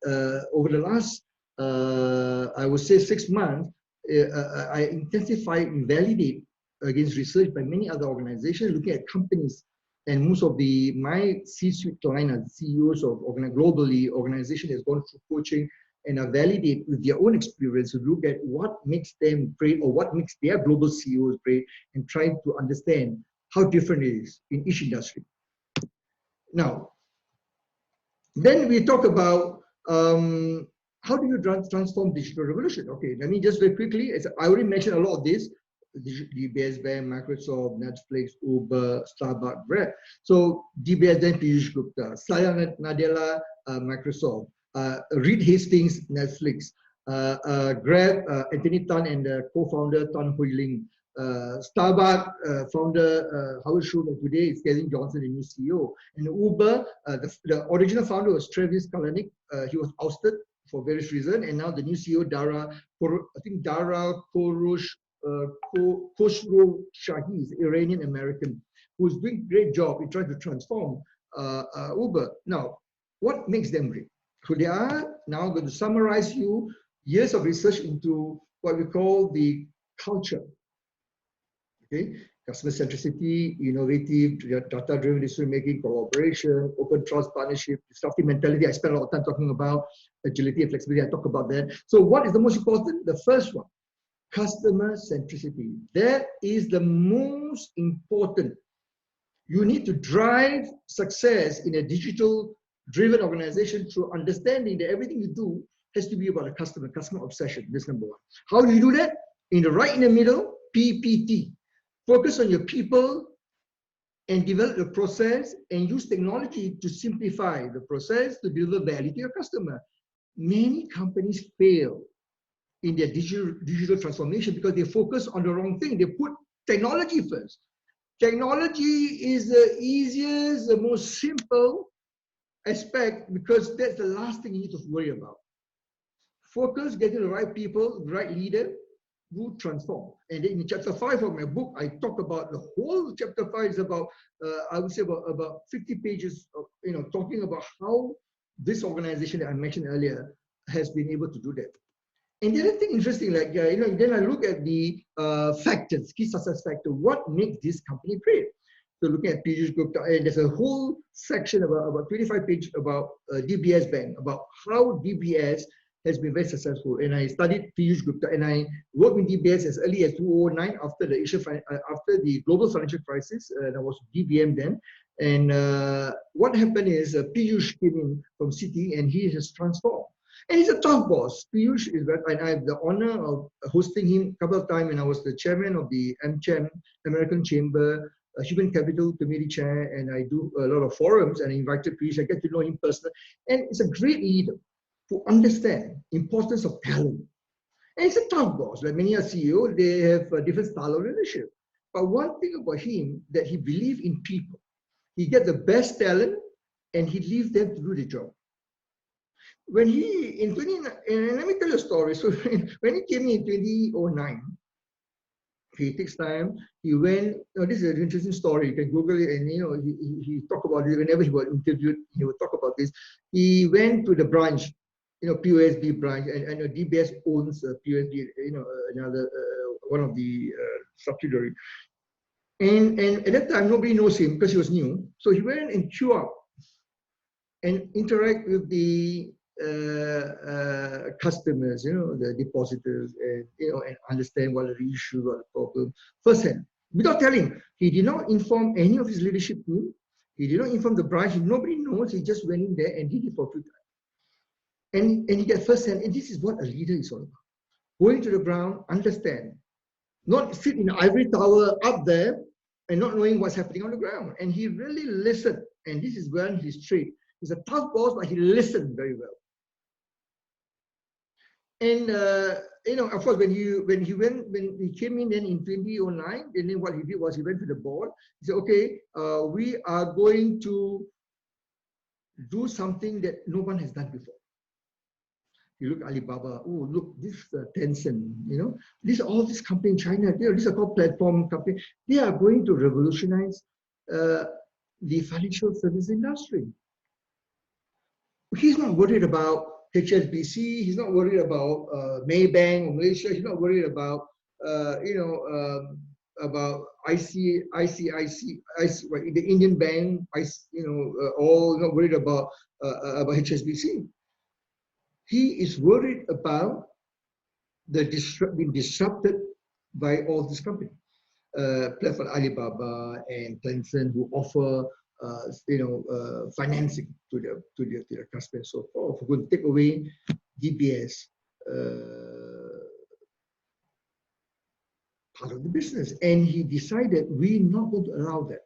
over the last, I would say 6 months, I intensify and validate against research by many other organizations, looking at companies. And most of my C-suite clients, CEOs of globally organizations has gone through coaching and are validate with their own experience to look at what makes them great or what makes their global CEOs great and try to understand how different it is in each industry. Now, then we talk about how do you transform digital revolution? Okay, let me just very quickly, as I already mentioned a lot of this, DBS, Microsoft, Netflix, Uber, Starbucks, Grab. So DBS, then 𝐵𝐻 Gupta, 𝐶𝐬 Nadella, Microsoft, Reed Hastings, Netflix, Grab, Anthony Tan and the co-founder Tan Hui Ling, Starbucks founder Howard Schultz, and today is Kevin Johnson, the new CEO. And Uber, the original founder was Travis Kalanick. He was ousted for various reasons, and now the new CEO, Dara Khosrow Shahi, Iranian American, who's doing a great job in trying to transform Uber. Now, what makes them great? So they are now going to summarize you years of research into what we call the culture. Okay, customer centricity, innovative, data-driven decision-making, collaboration, open trust, partnership, disruptive mentality. I spent a lot of time talking about agility and flexibility. I talk about that. So what is the most important? The first one, customer centricity. That is the most important. You need to drive success in a digital-driven organization through understanding that everything you do has to be about a customer obsession. That's number one. How do you do that? Right in the middle, PPT. Focus on your people and develop the process and use technology to simplify the process to deliver value to your customer. Many companies fail in their digital transformation because they focus on the wrong thing. They put technology first. Technology is the easiest, the most simple aspect because that's the last thing you need to worry about. Focus, getting the right people, the right leader, will transform. And then in chapter 5 of my book, I talk about the whole chapter 5 is about, I would say about 50 pages of, talking about how this organization that I mentioned earlier has been able to do that. And the other thing interesting, like, then I look at the factors, key success factor, what makes this company great? So looking at 𝐵𝐵𝐺𝐲, and there's a whole section about 25 pages about DBS Bank, about how DBS has been very successful. And I studied 𝐵𝐵𝐺𝐲, and I worked with DBS as early as 2009 after the global financial crisis, and I was DBM then. And what happened is Piyush came in from Citi, and he has transformed. And he's a tough boss. Piyush is, and I have the honor of hosting him a couple of times, and I was the chairman of the AmCham, American Chamber, Human Capital Committee chair, and I do a lot of forums, and I invited Piyush. I get to know him personally. And it's a great leader who understands importance of talent. And he's a tough boss. Like many CEOs, they have a different style of leadership. But one thing about him, that he believes in people. He gets the best talent, and he leaves them to do the job. When he, and let me tell you a story. So when he came in 2009, he takes time. He went, this is an interesting story. You can Google it, and he talk about it whenever he was interviewed. He would talk about this. He went to the branch, POSB branch, and DBS owns POSB, another one of the subsidiary. And at that time, nobody knows him because he was new. So he went and queue up and interact with the customers, the depositors, and and understand what are the issue, what the problem firsthand, without telling. He did not inform any of his leadership team. He did not inform the branch. Nobody knows. He just went in there and did it for a few times. And he get firsthand. And this is what a leader is all about: going to the ground, understand, not sit in the ivory tower up there and not knowing what's happening on the ground. And he really listened. And this is when his trait. He's a tough boss, but he listened very well. And of course, when he came in then in 2009, and then what he did was he went to the board. He said, "Okay, we are going to do something that no one has done before." You look at Alibaba. Oh, look, this Tencent. These are all these companies in China. These are called platform companies. They are going to revolutionize the financial service industry. He's not worried about HSBC. He's not worried about Maybank or Malaysia. He's not worried about about the Indian bank. All not worried about HSBC. He is worried about being disrupted by all these companies, platform Alibaba and Tencent, who offer financing to their customers. So, if we're going to take away DBS part of the business, and he decided we're not going to allow that.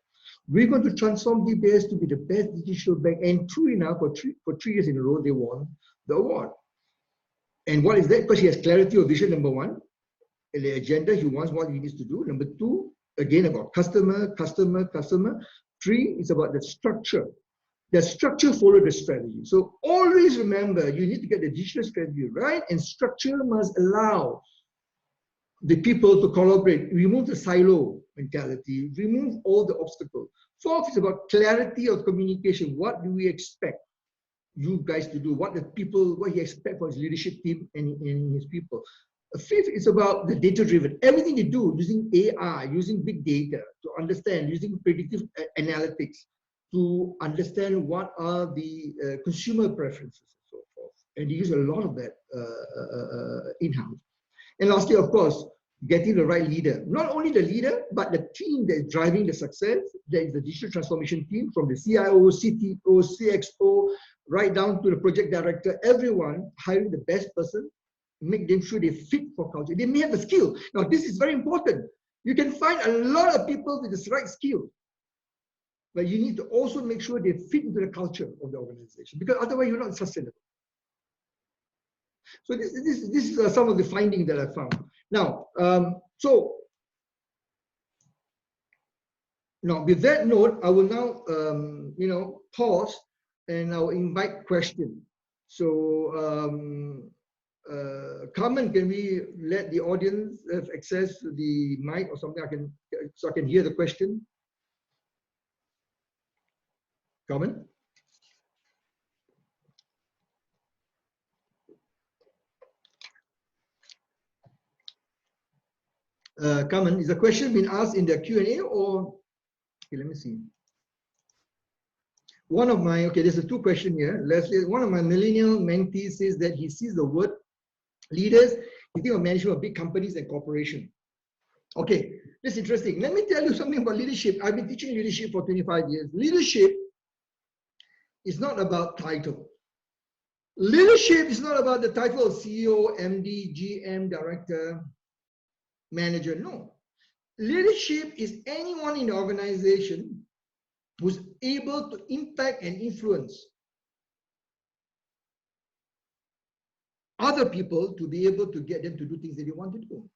We're going to transform DBS to be the best digital bank. And true enough, for three years in a row, they won the award. And what is that? Because he has clarity of vision, number one, and the agenda. He wants what he needs to do. Number two, again, about customer. Three is about the structure. The structure follows the strategy. So always remember, you need to get the digital strategy right, and structure must allow the people to collaborate. Remove the silo mentality, remove all the obstacles. Fourth is about clarity of communication. What do we expect you guys to do? What he expect from his leadership team and his people. Fifth is about the data-driven. Everything they do using AI, using big data to understand, using predictive analytics to understand what are the consumer preferences and so forth. And they use a lot of that in-house. And lastly, of course, getting the right leader. Not only the leader, but the team that is driving the success. There is the digital transformation team, from the CIO, CTO, CXO, right down to the project director. Everyone hiring the best person, make them sure they fit for culture. They may have the skill. Now, this is very important. You can find a lot of people with the right skill, but you need to also make sure they fit into the culture of the organization, because otherwise you're not sustainable. So this is some of the findings that I found. Now, now with that note, I will now pause, and I'll invite questions. So Carmen, can we let the audience have access to the mic or something? So I can hear the question. Carmen? Kaman, is a question been asked in the Q&A or? Okay, let me see. One of my, okay, there's a two question here. Leslie, one of my millennial mentees says that he sees the word leaders, you think of management of big companies and corporation. Okay, this is interesting. Let me tell you something about leadership. I've been teaching leadership for 25 years. Leadership is not about title. Leadership is not about the title of CEO, MD, GM, director, manager. No. Leadership is anyone in the organization who's able to impact and influence other people to be able to get them to do things that they want to do.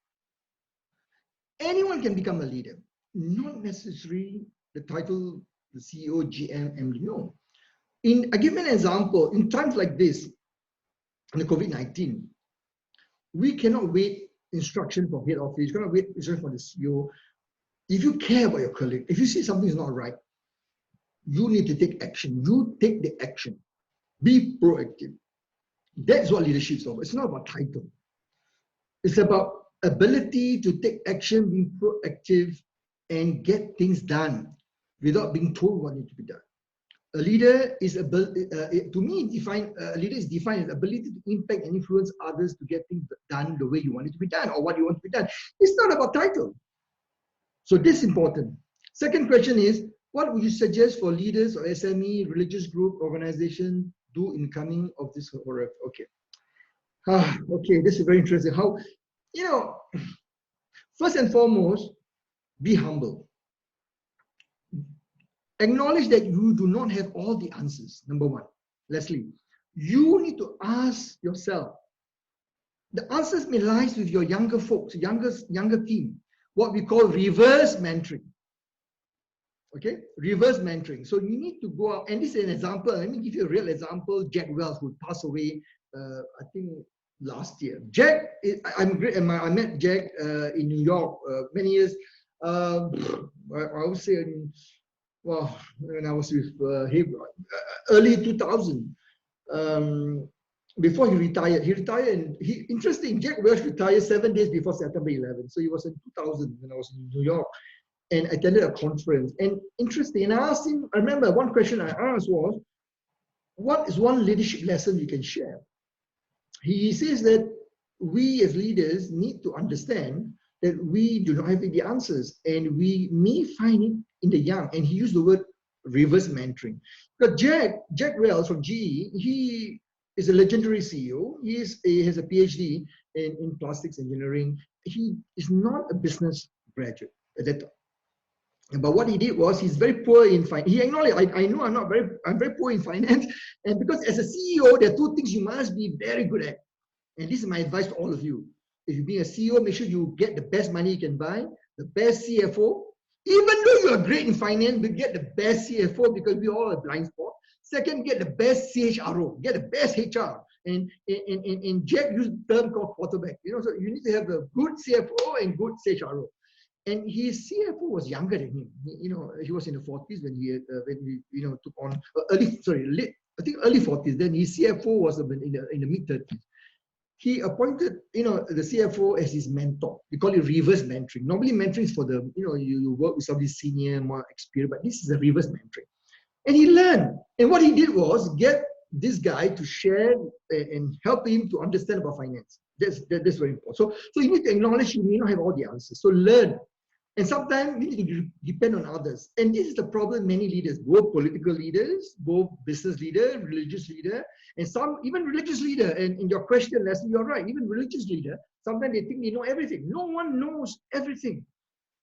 Anyone can become a leader, not necessarily the title, the CEO, GM, MD. No. I give an example. In times like this, in the COVID-19, we cannot wait instruction from head office. You cannot wait instruction from the CEO. If you care about your colleague, if you see something is not right, you need to take action. You take the action. Be proactive. That's what leadership is about. It's not about title. It's about ability to take action, being proactive, and get things done without being told what needs to be done. A leader is to me, a leader is defined as ability to impact and influence others to get things done the way you want it to be done or what you want to be done. It's not about title. So this is important. Second question is, what would you suggest for leaders or SME, religious group, organization do in coming of this horror? Okay. Okay, this is very interesting. How, first and foremost, be humble. Acknowledge that you do not have all the answers. Number one, Leslie, you need to ask yourself. The answers may lie with your younger folks, younger team, what we call reverse mentoring. Okay, reverse mentoring. So you need to go out, and this is an example. Let me give you a real example. Jack Welch, who passed away, I think last year. Jack, I'm great. I met Jack in New York many years. I would say, well, when I was with him, early 2000. Before he retired, and interesting. Jack Welch retired 7 days before September 11. So it was in 2000 when I was in New York. And attended a conference. And interesting, and I asked him, I remember one question I asked was, what is one leadership lesson you can share? He says that we as leaders need to understand that we do not have the answers and we may find it in the young. And he used the word reverse mentoring. But Jack Welch from GE, he is a legendary CEO. He has a PhD in plastics engineering. He is not a business graduate at that time. But what he did was, he's very poor in finance. He acknowledged, I know I'm very poor in finance. And because as a CEO, there are two things you must be very good at. And this is my advice to all of you. If you're being a CEO, make sure you get the best money you can buy, the best CFO. Even though you're great in finance, but get the best CFO because we all have a blind spot. Second, get the best CHRO, get the best HR. And Jack used a term called quarterback. So you need to have a good CFO and good CHRO. And his CFO was younger than him. He was in the 40s when he took on early 40s. Then his CFO was in the mid 30s. He appointed the CFO as his mentor. We call it reverse mentoring. Normally mentoring is for the you work with somebody senior, more experienced, but this is a reverse mentoring. And he learned. And what he did was get this guy to share and help him to understand about finance. That's very important. So you need to acknowledge you may not have all the answers. So learn. And sometimes we need to depend on others. And this is the problem many leaders, both political leaders, both business leader, religious leader, and some even religious leader. And in your question, Leslie, you're right, even religious leader, sometimes they think they know everything. No one knows everything.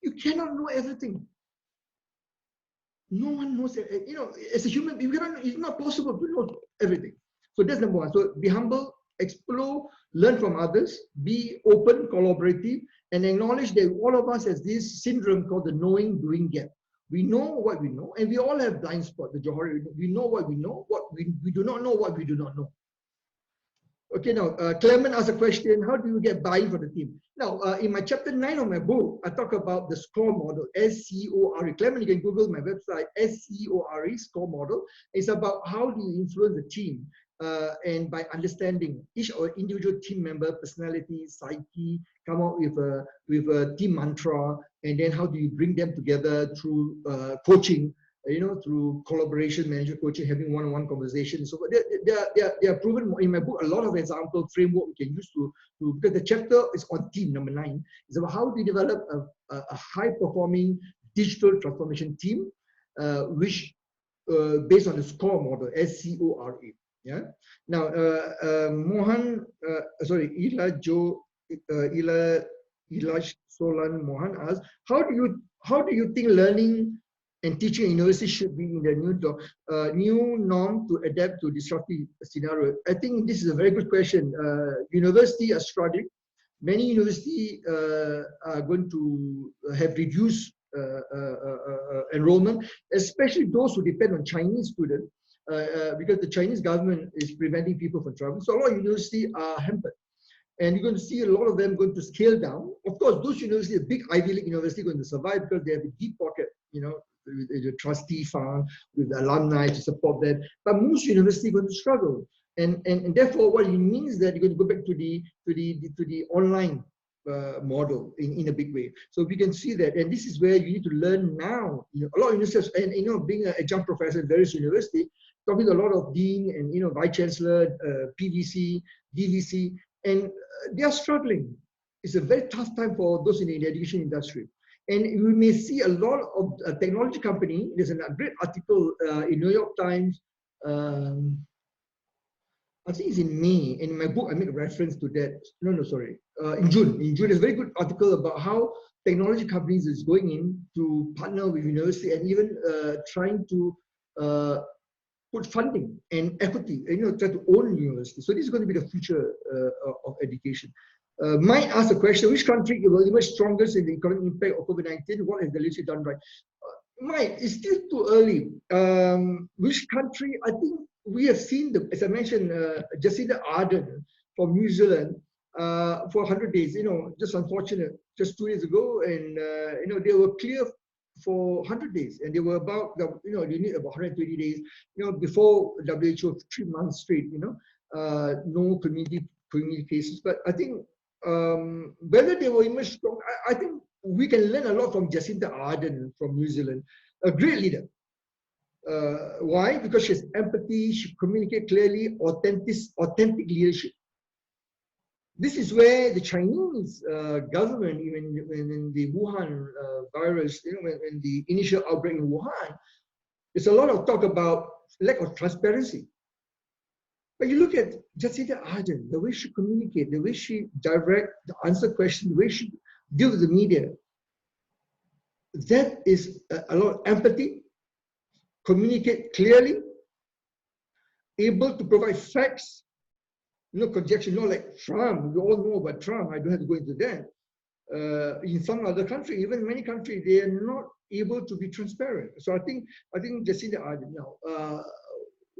You cannot know everything. No one knows, as a human being, it's not possible to know everything. So that's number one. So be humble, explore, learn from others, be open, collaborative, and acknowledge that all of us has this syndrome called the knowing-doing gap. We know what we know, and we all have blind spot, the Johari. We know what we know, what we do not know what we do not know. Okay, now, Clement asked a question, how do you get buy-in for the team? Now, in my chapter 9 of my book, I talk about the SCORE model, S-C-O-R-E. Clement, you can Google my website, S-C-O-R-E, SCORE model. It's about how do you influence the team. And by understanding each or individual team member, personality, psyche, come out with a team mantra, and then how do you bring them together through coaching, through collaboration, management coaching, having one-on-one conversations. So they are proven in my book. A lot of example framework we can use to because the chapter is on team number 9. It's about how we develop a high-performing digital transformation team, which based on the SCORE model, SCORE. Yeah. Now, Ila Solan Mohan asks, how do you think learning and teaching in university should be in the new norm to adapt to disruptive scenario? I think this is a very good question. Universities are struggling. Many universities are going to have reduced enrollment, especially those who depend on Chinese students, because the Chinese government is preventing people from traveling. So a lot of universities are hampered. And you're going to see a lot of them going to scale down. Of course, those universities, big Ivy League universities, going to survive because they have a deep pocket, with a trustee fund, with alumni to support them. But most universities are going to struggle. And therefore, what it means is that you're going to go back to the online model in a big way. So we can see that, and this is where you need to learn now. A lot of universities, and being an adjunct professor at various universities, talking to a lot of dean and vice chancellor, PVC, DVC, and they are struggling. It's a very tough time for those in the education industry. And we may see a lot of technology company. There's a great article in New York Times. I think it's in May. And in my book, I make a reference to that. In June. In June, there's a very good article about how technology companies is going in to partner with university and even trying to put funding and equity, try to own university. So this is going to be the future of education. Might ask a question: which country will emerge strongest in the economic impact of COVID-19? What has the leadership done right? It's still too early. Which country? I think we have seen as I mentioned, Jacinda Ardern from New Zealand for 100 days. Just unfortunate, just 2 years ago, and they were clear for 100 days, and they were about they need about 120 days. Before WHO 3 months straight. No community cases, but I think. Whether they will emerge strong, I think we can learn a lot from Jacinda Ardern from New Zealand, a great leader. Why? Because she has empathy, she communicates clearly, authentic leadership. This is where the Chinese government, even in the Wuhan virus, when the initial outbreak in Wuhan, there's a lot of talk about lack of transparency. But you look at Jacinda Ardern, the way she communicates, the way she answer questions, the way she deals with the media, that is a lot of empathy, communicate clearly, able to provide facts, conjecture, not like Trump. We all know about Trump. I don't have to go into that. In some other countries, even many countries, they are not able to be transparent. So I think Jacinda Ardern now.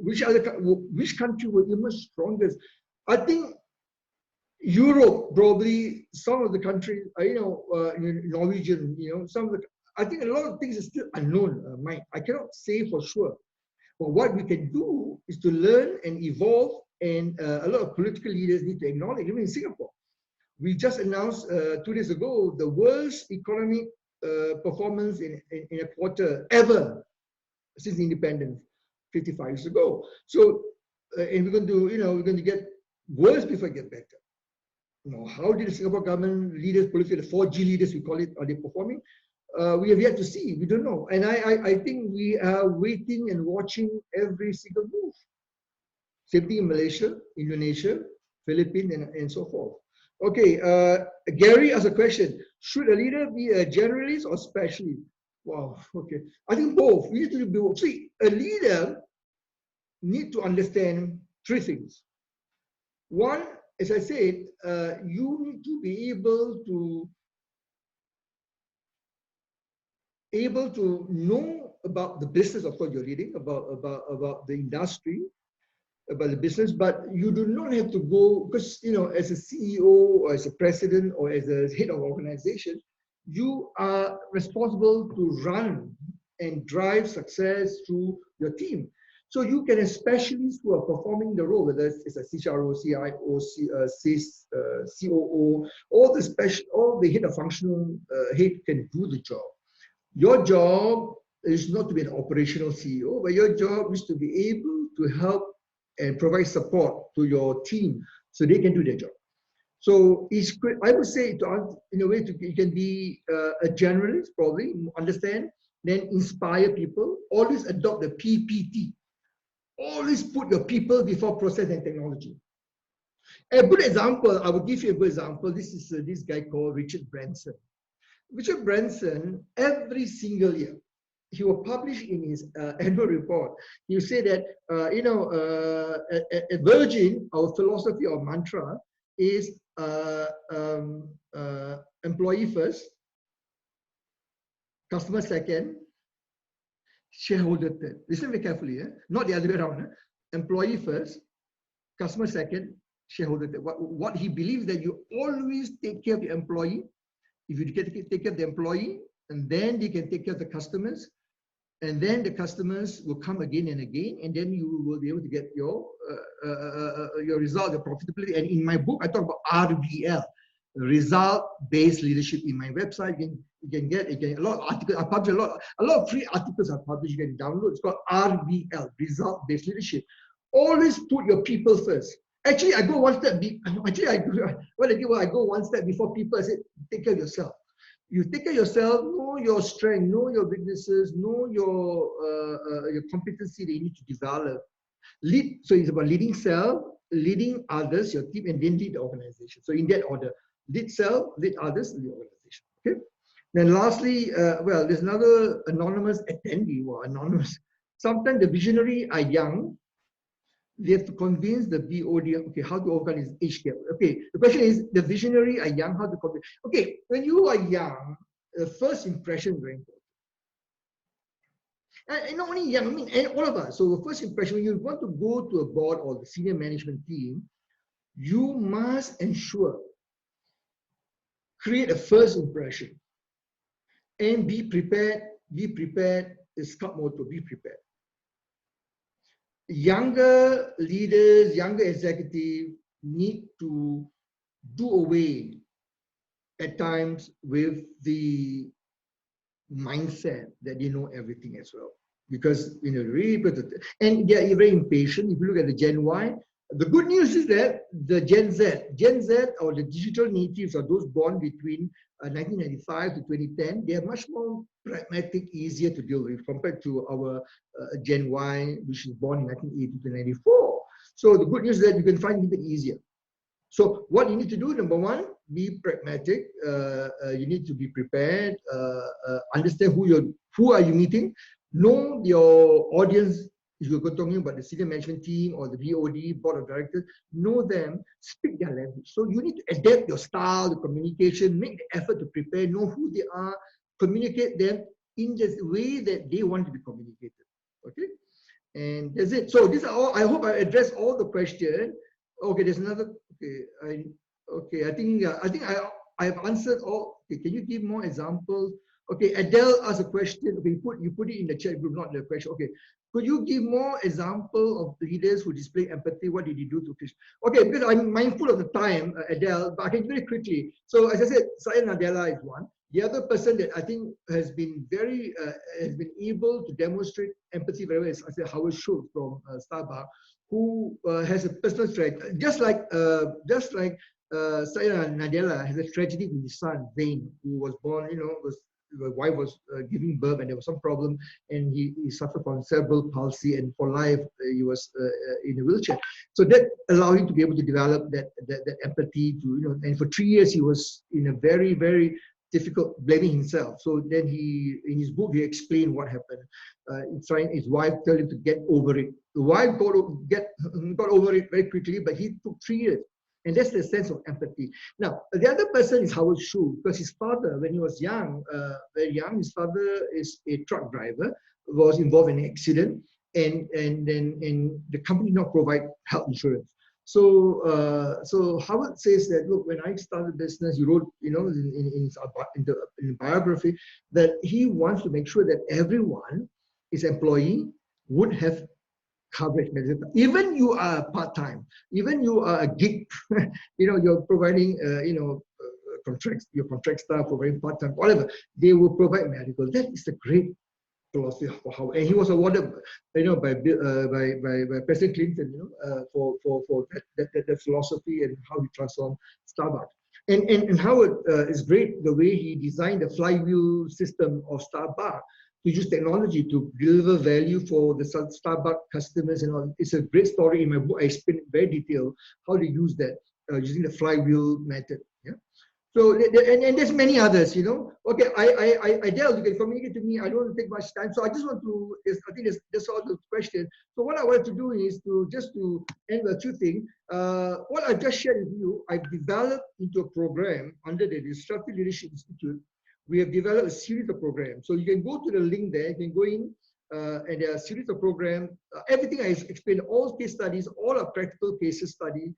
Which country will emerge strongest? I think Europe, probably some of the countries, Norwegian, some of the, I think a lot of things are still unknown, Mike. I cannot say for sure. But what we can do is to learn and evolve, and a lot of political leaders need to acknowledge, even in Singapore. We just announced 2 days ago the world's economic performance in a quarter ever since independence. 55 years ago. So, and we're going to get worse before it gets better. How did the Singapore government leaders, political, the 4G leaders, we call it, are they performing? We have yet to see. We don't know. And I think we are waiting and watching every single move. Same thing in Malaysia, Indonesia, Philippines, and so forth. Okay, Gary has a question. Should a leader be a generalist or specialist? Wow, okay. I think both. We need to be both. See, a leader needs to understand 3 things. One, as I said, you need to be able to know about the business, of course, you're leading, about the industry, about the business, but you do not have to go, because, as a CEO or as a president or as a head of organization, you are responsible to run and drive success through your team. So you can have specialists who are performing the role, whether it's a CHRO, CIO, CIS, COO, all the head of functional head can do the job. Your job is not to be an operational CEO, but your job is to be able to help and provide support to your team so they can do their job. So I would say, in a way, you can be a generalist, probably, understand, then inspire people, always adopt the PPT. Always put your people before process and technology. A good example, I will give you a good example. This is this guy called Richard Branson. Richard Branson, every single year, he will publish in his annual report. He will say that, at Virgin, our philosophy or mantra is employee first, customer second, shareholder third. Listen very carefully, not the other way around. Employee first, customer second, shareholder third. What he believes that you always take care of the employee. If you take care of the employee, and then they can take care of the customers, and then the customers will come again and again, and then you will be able to get your result, your profitability. And in my book, I talk about RBL, result-based leadership. In my website, you can get a lot of articles. I publish a lot of free articles I publish. You can download. It's called RBL, result-based leadership. Always put your people first. Actually, I go one step. I go one step before people. I say, take care of yourself. You take care of yourself. Know your strength. Know your weaknesses. Know your competency that you need to develop. Lead. So it's about leading self, leading others, your team, and then lead the organization. So in that order, lead self, lead others, lead the organization. Okay. Then lastly, well, there's another anonymous attendee. Well, anonymous. Sometimes the visionary are young. They have to convince the BOD, okay, how to organize age gap. Okay, the question is, the visionary are young, how to convince? Okay, when you are young, the first impression is very important. And not only young, I mean, and all of us. So the first impression, when you want to go to a board or the senior management team, you must ensure, create a first impression, and be prepared is Scout motto, be prepared. Younger leaders, younger executives need to do away at times with the mindset that they know everything as well. Because, really, and they are very impatient. If you look at the Gen Y, the good news is that the Gen Z or the digital natives are those born between 1995 to 2010, they are much more pragmatic, easier to deal with compared to our Gen Y, which is born in 1980 to 94. So the good news is that you can find it a bit easier. So what you need to do, number one, be pragmatic. You need to be prepared. Understand who are you meeting. Know your audience. If you're talking about the senior management team or the BOD, board of directors, know them, speak their language. So you need to adapt your style, the communication, make the effort to prepare, know who they are, communicate them in the way that they want to be communicated. Okay, and that's it. So these are all. I hope I addressed all the questions. Okay, there's another. Okay, I think I've answered all. Okay, can you give more examples? Okay, Adele asked a question. Okay, you put it in the chat group, not the question. Okay, could you give more example of leaders who display empathy? What did you do to Chris? Okay, because I'm mindful of the time, Adele, but I can do it quickly. So as I said, Saya Nadella is one. The other person that I think has been able to demonstrate empathy very well is, I said, Howard Schultz from Starbucks, who has a personal strength, just like Saya Nadella has a tragedy with his son Zane, who was born, the wife was giving birth and there was some problem, and he suffered from cerebral palsy, and for life he was in a wheelchair. So that allowed him to be able to develop that empathy to, and for 3 years he was in a very, very difficult, blaming himself. So then in his book, he explained what happened. His wife told him to get over it. The wife got over it very quickly, but he took 3 years. And that's the sense of empathy. Now, the other person is Howard Schultz, because his father, when he was young, very young, his father is a truck driver, was involved in an accident, and the company did not provide health insurance. So Howard says that, look, when I started business, he wrote, in the biography, that he wants to make sure that everyone, his employee, would have coverage management. Even you are part-time, even you are a gig, you're providing, contracts, your contract staff providing part-time, whatever, they will provide medical. That is a great philosophy for how, and he was awarded, by President Clinton, for that philosophy and how he transformed Starbucks. And Howard is great the way he designed the flywheel system of Starbucks to use technology to deliver value for the Starbucks customers and all. It's a great story in my book. I explain it very detailed how to use that using the flywheel method. Yeah. So and there's many others, Okay, I Del, you can communicate to me. I don't want to take much time, so I just want to. I think that's all the question. So what I wanted to do is to end with two things. What I just shared with you, I've developed into a program under the Disruptive Leadership Institute. We have developed a series of programs. So you can go to the link there. You can go in. And there are a series of programs. Everything I explained, all case studies, all are practical case study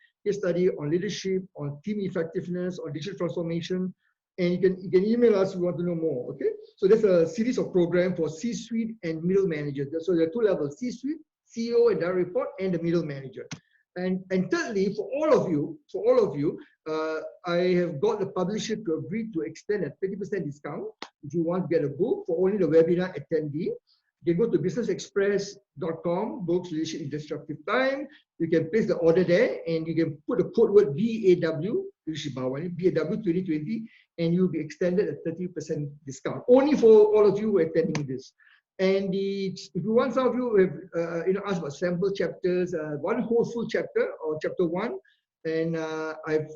on leadership, on team effectiveness, on digital transformation. And you can email us if you want to know more. Okay. So there's a series of programs for C-suite and middle managers. So there are two levels: C-suite, CEO and direct report, and the middle manager. And thirdly, for all of you, I have got the publisher to agree to extend a 30% discount if you want to get a book for only the webinar attendee. You can go to businessexpress.com, books, leadership in disruptive time. You can place the order there and you can put the code word BAW, BAW 2020, and you'll be extended a 30% discount. Only for all of you who are attending this. And if you want, some of you have asked about sample chapters, one whole full chapter or chapter 1. And I've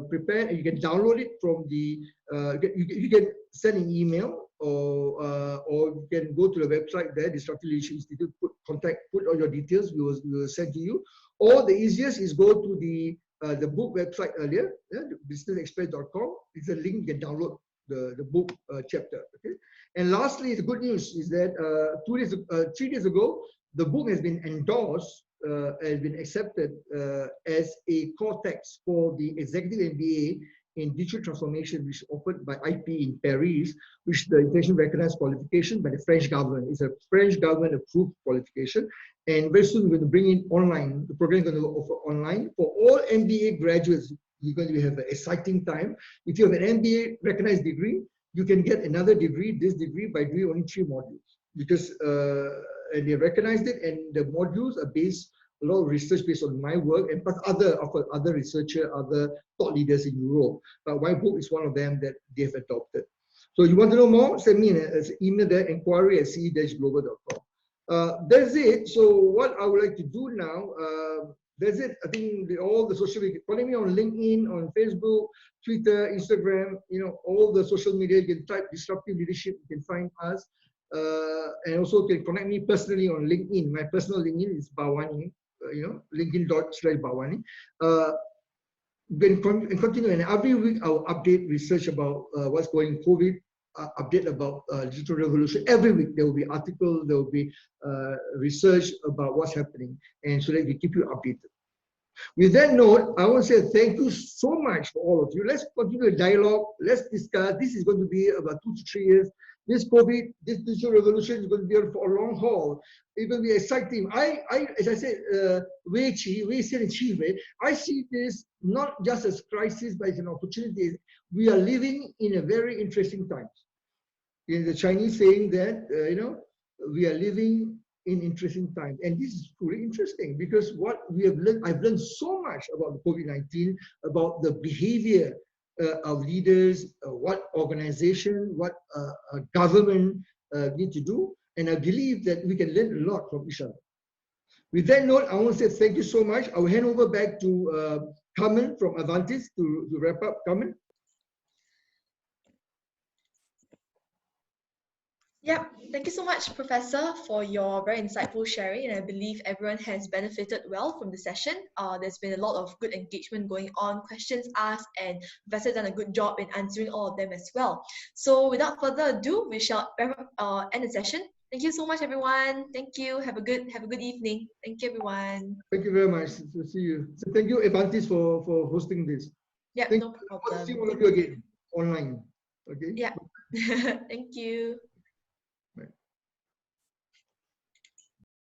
prepared, and you can download it from the, you can send an email or you can go to the website there, Disruptive Leadership Institute, put all your details, we will send to you. Or the easiest is go to the book website earlier, businessexpress.com. It's a link, you can download the book chapter. Okay. And lastly, the good news is that 3 days ago, the book has been endorsed, has been accepted as a core text for the Executive MBA in Digital Transformation, which is offered by IP in Paris, which is the internationally recognized qualification by the French government. It's a French government approved qualification. And very soon we're going to bring in online. The program is going to offer online for all MBA graduates. You're going to have an exciting time. If you have an MBA recognized degree, you can get another degree, this degree, by doing only 3 modules. Because and they recognized it, and the modules are based a lot of research based on my work and plus other researchers, other thought leaders in Europe. But my book is one of them that they have adopted. So you want to know more? Send me an email there, inquiry@ce-global.com. That's it. So what I would like to do now, that's it. I think all the social media, follow me on LinkedIn, on Facebook, Twitter, Instagram, all the social media. You can type Disruptive Leadership, you can find us. And also you can connect me personally on LinkedIn. My personal LinkedIn is Bawani, LinkedIn.com/Bawani. Then continue, and every week I'll update research about what's going on, COVID, update about digital revolution. Every week there will be articles, there will be research about what's happening, and so that we keep you updated. With that note, I want to say thank you so much for all of you. Let's continue the dialogue. Let's discuss. This is going to be about 2 to 3 years. This COVID, this digital revolution is going to be for a long haul. It will be exciting. As I said, 𝐿 I see this not just as crisis, but as an opportunity. We are living in a very interesting times. In the Chinese saying that, we are living in interesting times. And this is truly interesting because what we have learned, I've learned so much about the COVID-19, about the behavior of leaders, what organization, what government need to do. And I believe that we can learn a lot from each other. With that note, I want to say thank you so much. I will hand over back to Carmen from Avantis to wrap up. Carmen? Yeah, thank you so much, Professor, for your very insightful sharing. And I believe everyone has benefited well from the session. There's been a lot of good engagement going on, questions asked, and Professor done a good job in answering all of them as well. So without further ado, we shall end the session. Thank you so much, everyone. Thank you. Have a good evening. Thank you, everyone. Thank you very much. To see you. So thank you, Avantis, for hosting this. Yeah, no problem. I'll see all of you again online. Okay. Yeah. Thank you.